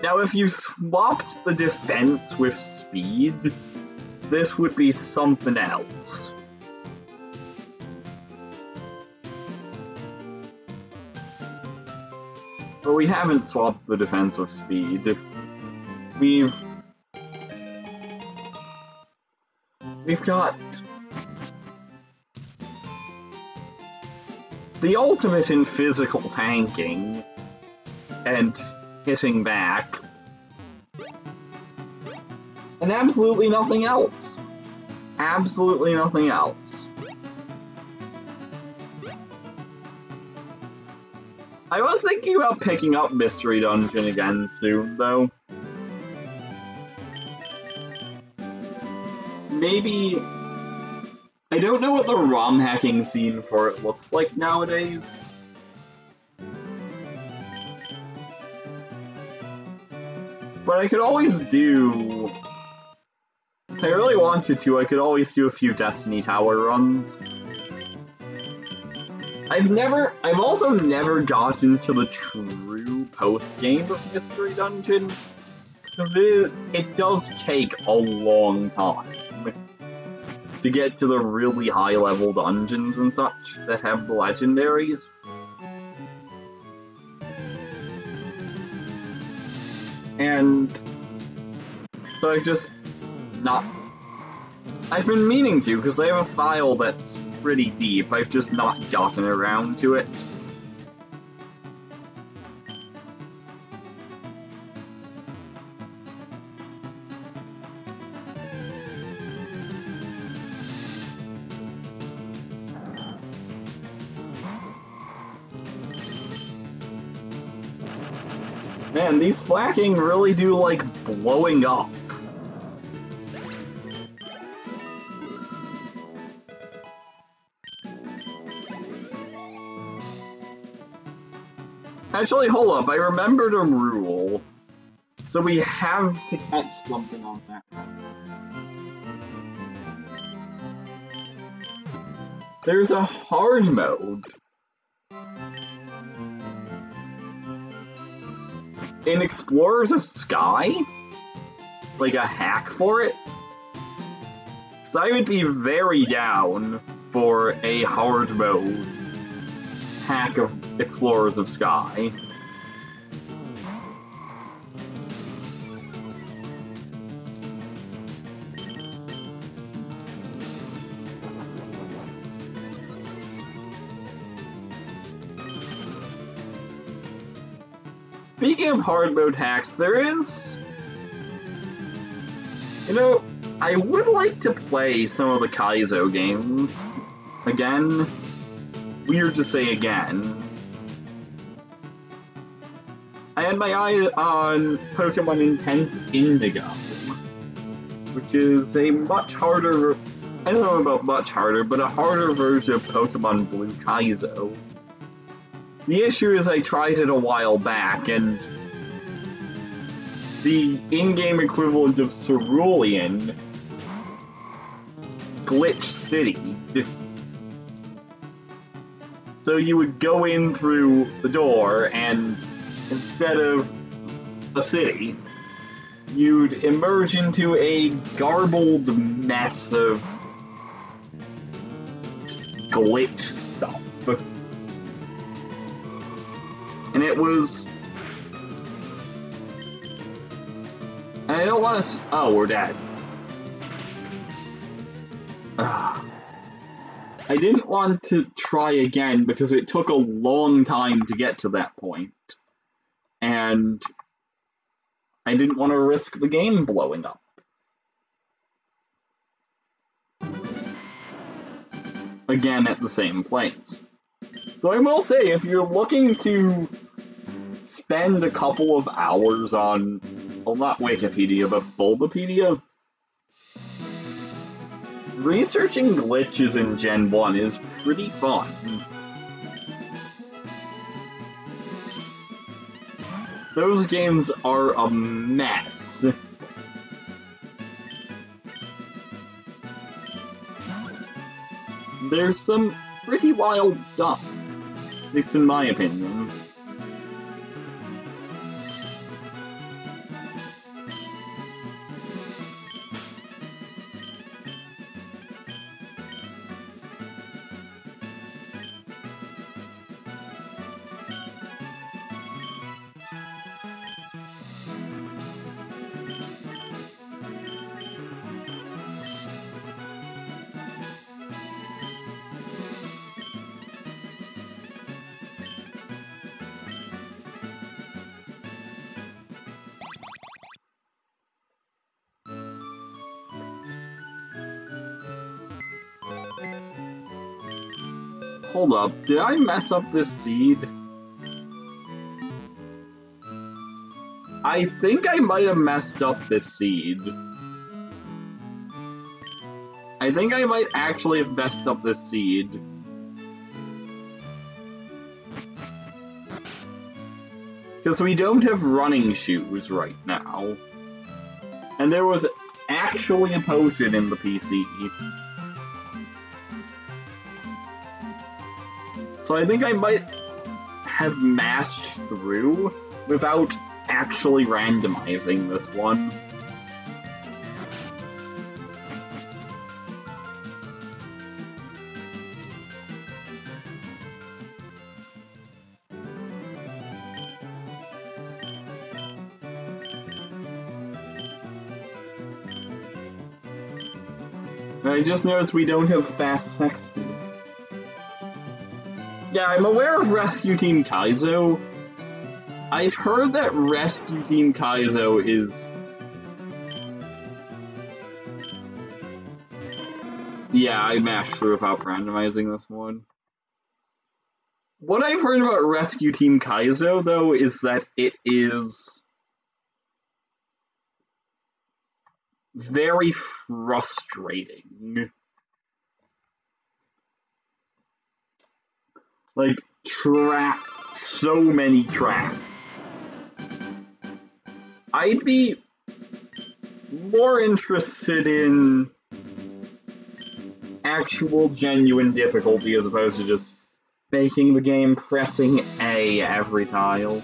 Now, if you swapped the defense with speed, this would be something else. But we haven't swapped the defense with speed. We've got the ultimate in physical tanking and hitting back, and absolutely nothing else. Absolutely nothing else. I was thinking about picking up Mystery Dungeon again soon, though. Maybe... I don't know what the ROM hacking scene for it looks like nowadays. But I could always do... If I really wanted to, I could always do a few Destiny Tower runs. I've also never gotten to the true post-game of Mystery Dungeon, because it does take a long time to get to the really high-level dungeons and such that have the legendaries. And so I've just not... I've been meaning to, because I have a file that's pretty deep. I've just not gotten around to it. Man, these slacking really do like blowing up. Actually, hold up, I remembered a rule. So we have to catch something on that. There's a hard mode. In Explorers of Sky? Like a hack for it? So I would be very down for a hard mode hack of Explorers of Sky. Speaking of hard mode hacks, there is... You know, I would like to play some of the Kaizo games. Again. Weird to say again. I had my eye on Pokemon Intense Indigo, which is a much harder... I don't know about much harder, but a harder version of Pokemon Blue Kaizo. The issue is I tried it a while back, and the in-game equivalent of Cerulean, Glitch City. So you would go in through the door, and instead of a city, you'd emerge into a garbled mess of glitch stuff. And it was... And I don't want to... Oh, we're dead. I didn't want to try again because it took a long time to get to that point. And I didn't want to risk the game blowing up. Again at the same place. So I will say, if you're looking to spend a couple of hours on, well, not Wikipedia, but Bulbapedia, researching glitches in Gen 1 is pretty fun. Those games are a mess. There's some pretty wild stuff, at least in my opinion. Hold up, did I mess up this seed? I think I might have messed up this seed. I think I might actually have messed up this seed. Because we don't have running shoes right now. And there was actually a potion in the PC. So I think I might have mashed through without actually randomizing this one. I just noticed we don't have fast text speed. Yeah, I'm aware of Rescue Team Kaizo. I've heard that Rescue Team Kaizo is... Yeah, I mashed through without randomizing this one. What I've heard about Rescue Team Kaizo, though, is that it is very frustrating. Like, so many tracks. I'd be more interested in actual genuine difficulty as opposed to just making the game pressing A every tile.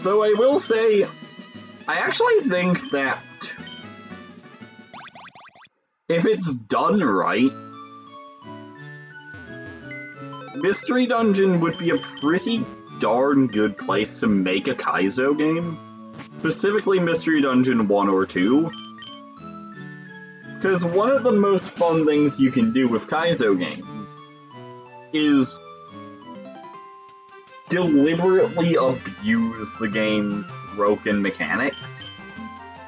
Though I will say, I actually think that if it's done right, Mystery Dungeon would be a pretty darn good place to make a Kaizo game. Specifically Mystery Dungeon 1 or 2. Because one of the most fun things you can do with Kaizo games is deliberately abuse the game's broken mechanics.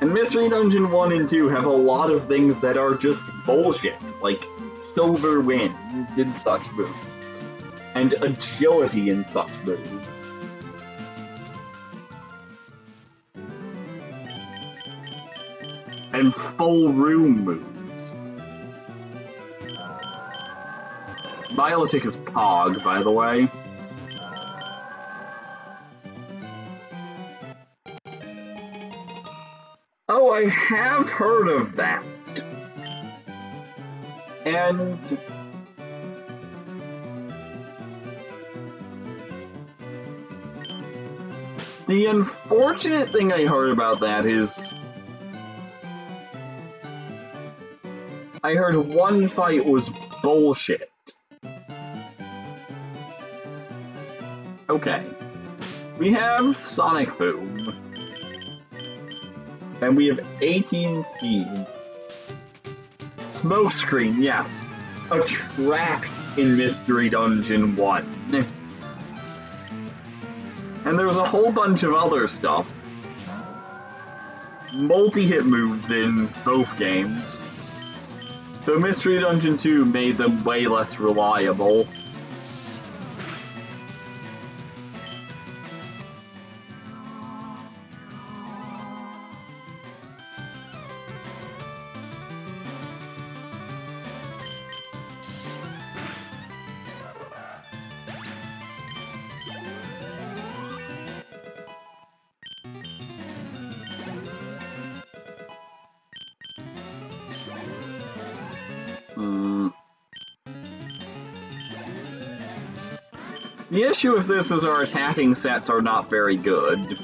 And Mystery Dungeon 1 and 2 have a lot of things that are just bullshit, like Silver Wind in such moves, and agility in such moves. And full room moves. Milotic is Pog, by the way. Oh, I have heard of that. And the unfortunate thing I heard about that is I heard one fight was bullshit. Okay. We have Sonic Boom. And we have 18 speed. Smokescreen, yes. Attract in Mystery Dungeon 1. And there's a whole bunch of other stuff. Multi-hit moves in both games. So Mystery Dungeon 2 made them way less reliable. The issue with this is our attacking sets are not very good.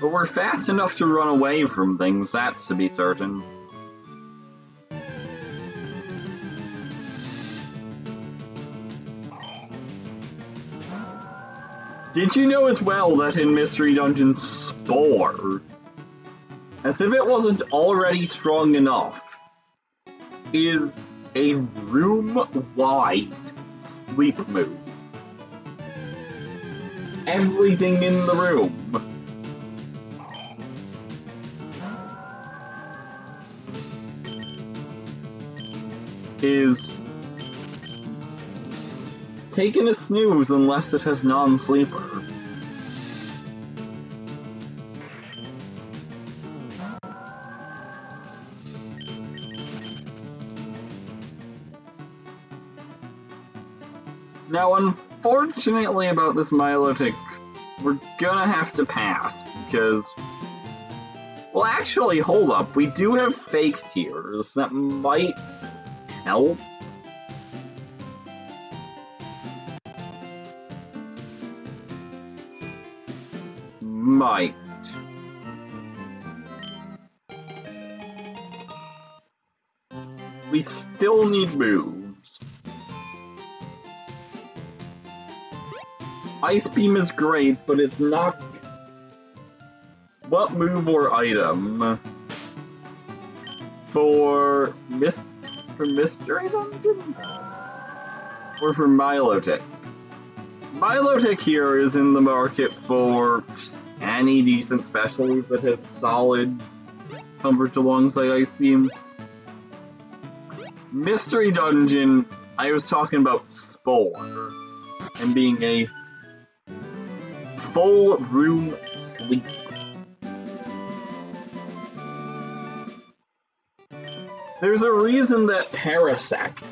But we're fast enough to run away from things, that's to be certain. Did you know as well that in Mystery Dungeon Spore, as if it wasn't already strong enough, is a room-wide sleep move. Everything in the room is taking a snooze unless it has non-sleeper. Now, unfortunately about this Milotic, we're gonna have to pass, because Well, actually, hold up. We do have fake tears that might help. Might. We still need moves. Ice Beam is great, but it's not... What move or item? For Mystery Dungeon? Or for Milotic? Milotic here is in the market for any decent special move that has solid coverage alongside Ice Beam. Mystery Dungeon, I was talking about Spore, and being a full room sleep. There's a reason that Parasect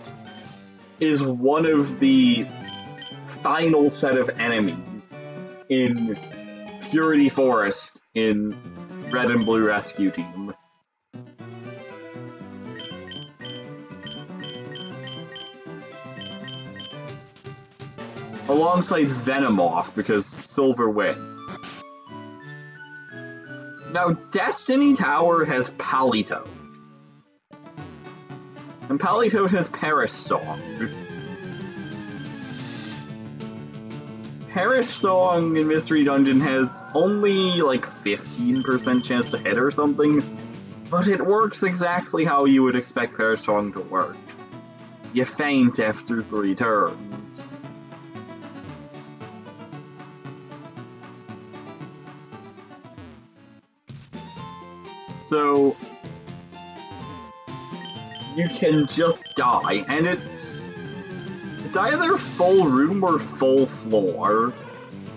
is one of the final set of enemies in Purity Forest in Red and Blue Rescue Team. Alongside Venomoth, because Silver Wind. Now, Destiny Tower has Palitoad. And Palitoad has Perish Song. Perish Song in Mystery Dungeon has only like 15% chance to hit or something, but it works exactly how you would expect Perish Song to work. You faint after 3 turns. So you can just die, and it's either full room or full floor,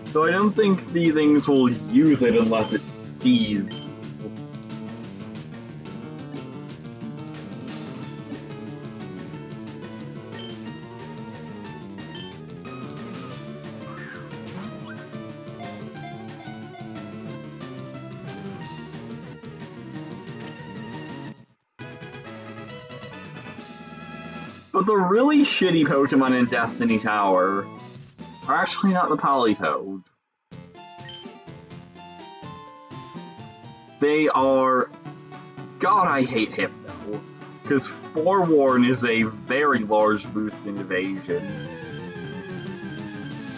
so I don't think the things will use it unless it sees. But the really shitty Pokemon in Destiny Tower are actually not the Politoed. They are... God, I hate Hypno, because Forewarn is a very large boost in evasion.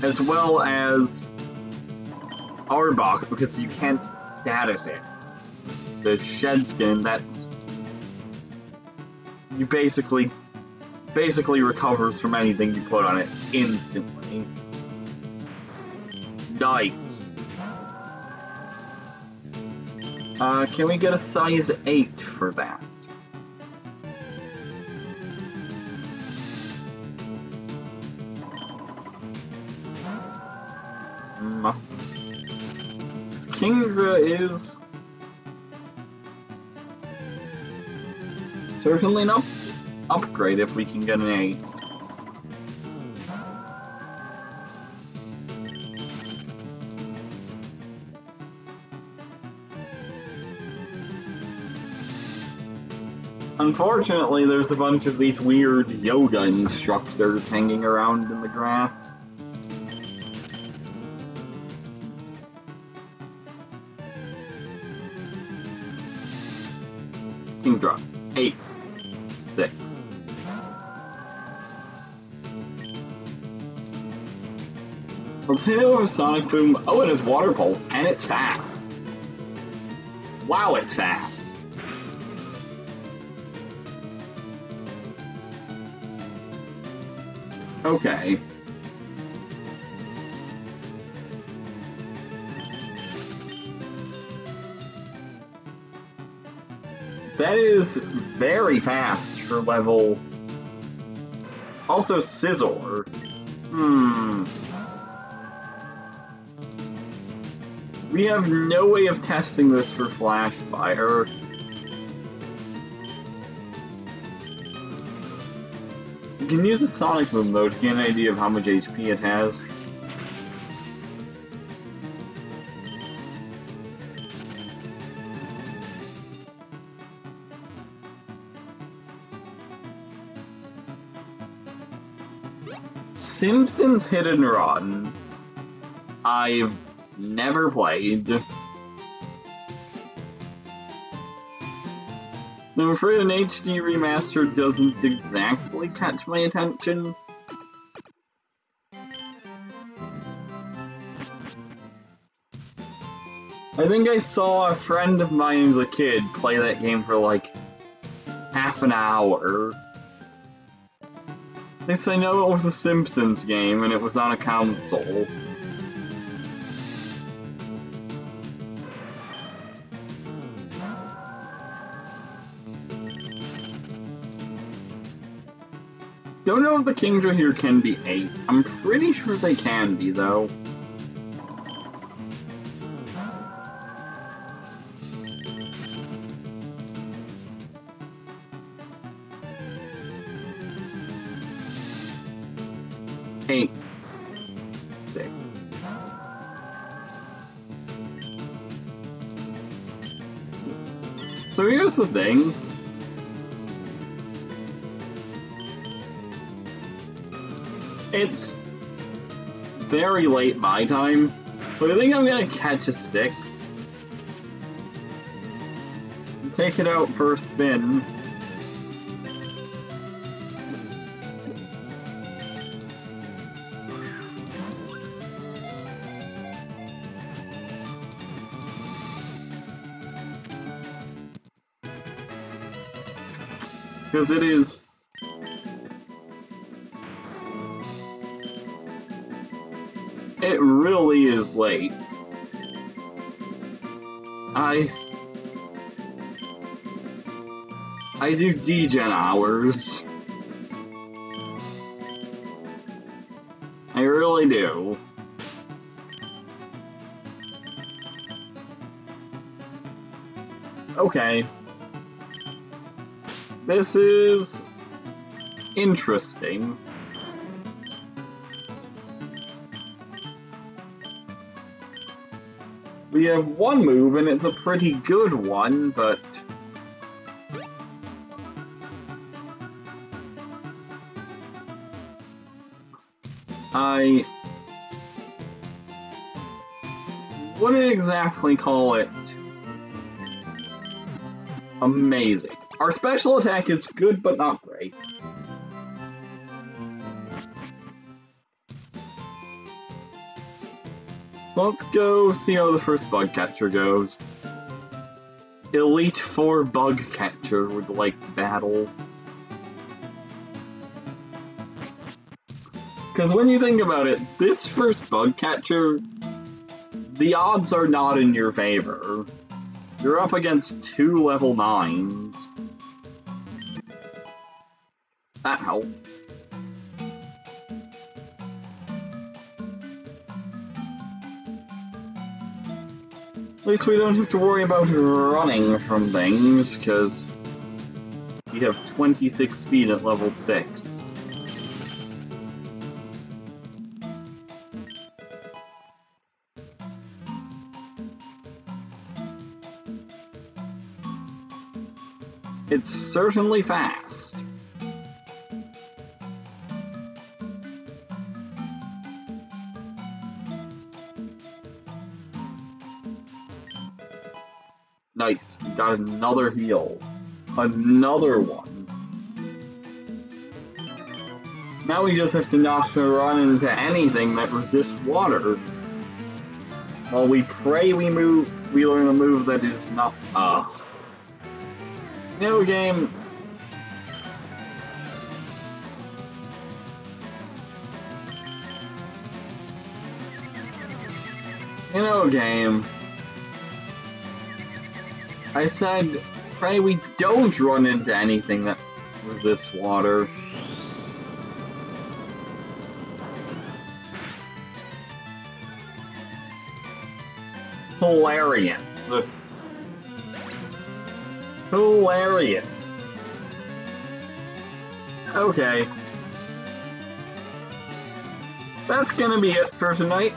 As well as Arbok, because you can't status it. The Shed Skin, that's... You basically recovers from anything you put on it instantly. Nice. Can we get a size 8 for that? Kingdra is certainly an upgrade if we can get an 8. Unfortunately, there's a bunch of these weird yoga instructors hanging around in the grass. Kingdra, 8, 6. Let's hit it with a Sonic Boom. Oh, it has Water Pulse, and it's fast. Wow, it's fast. Okay. That is very fast for level... Also Scizor. We have no way of testing this for Flash Fire. You can use a Sonic Boom though to get an idea of how much HP it has. Simpsons Hit and Run, I've never played. So I'm afraid an HD remaster doesn't exactly catch my attention. I think I saw a friend of mine as a kid play that game for like half an hour. At least I know it was a Simpsons game and it was on a console. Don't know if the Kingdra here can be 8. I'm pretty sure they can be, though. Eight. 6. So here's the thing. It's very late my time, but I think I'm gonna catch a 6. Take it out for a spin. Because it is... It really is late. I do degen hours. I really do. Okay. This is interesting. We have one move, and it's a pretty good one, but... I wouldn't exactly call it amazing. Our special attack is good, but not great. So let's go see how the first bug catcher goes. Elite 4 bug catcher would like to battle. Because when you think about it, this first bug catcher, the odds are not in your favor. You're up against 2 level 9s. That helps. At least we don't have to worry about running from things, because we have 26 speed at level 6. It's certainly fast. Nice, we got another heal. Another one. Now we just have to not run into anything that resists water. While we pray we learn a move that is not... No game. You know, game. I said, pray we don't run into anything that resists water. Hilarious. Hilarious. Okay. That's gonna be it for tonight.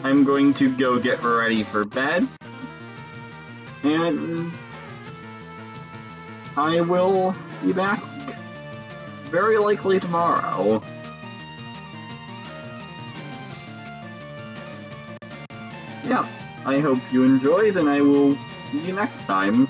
I'm going to go get ready for bed. And I will be back very likely tomorrow. yeah, I hope you enjoyed, and I will see you next time.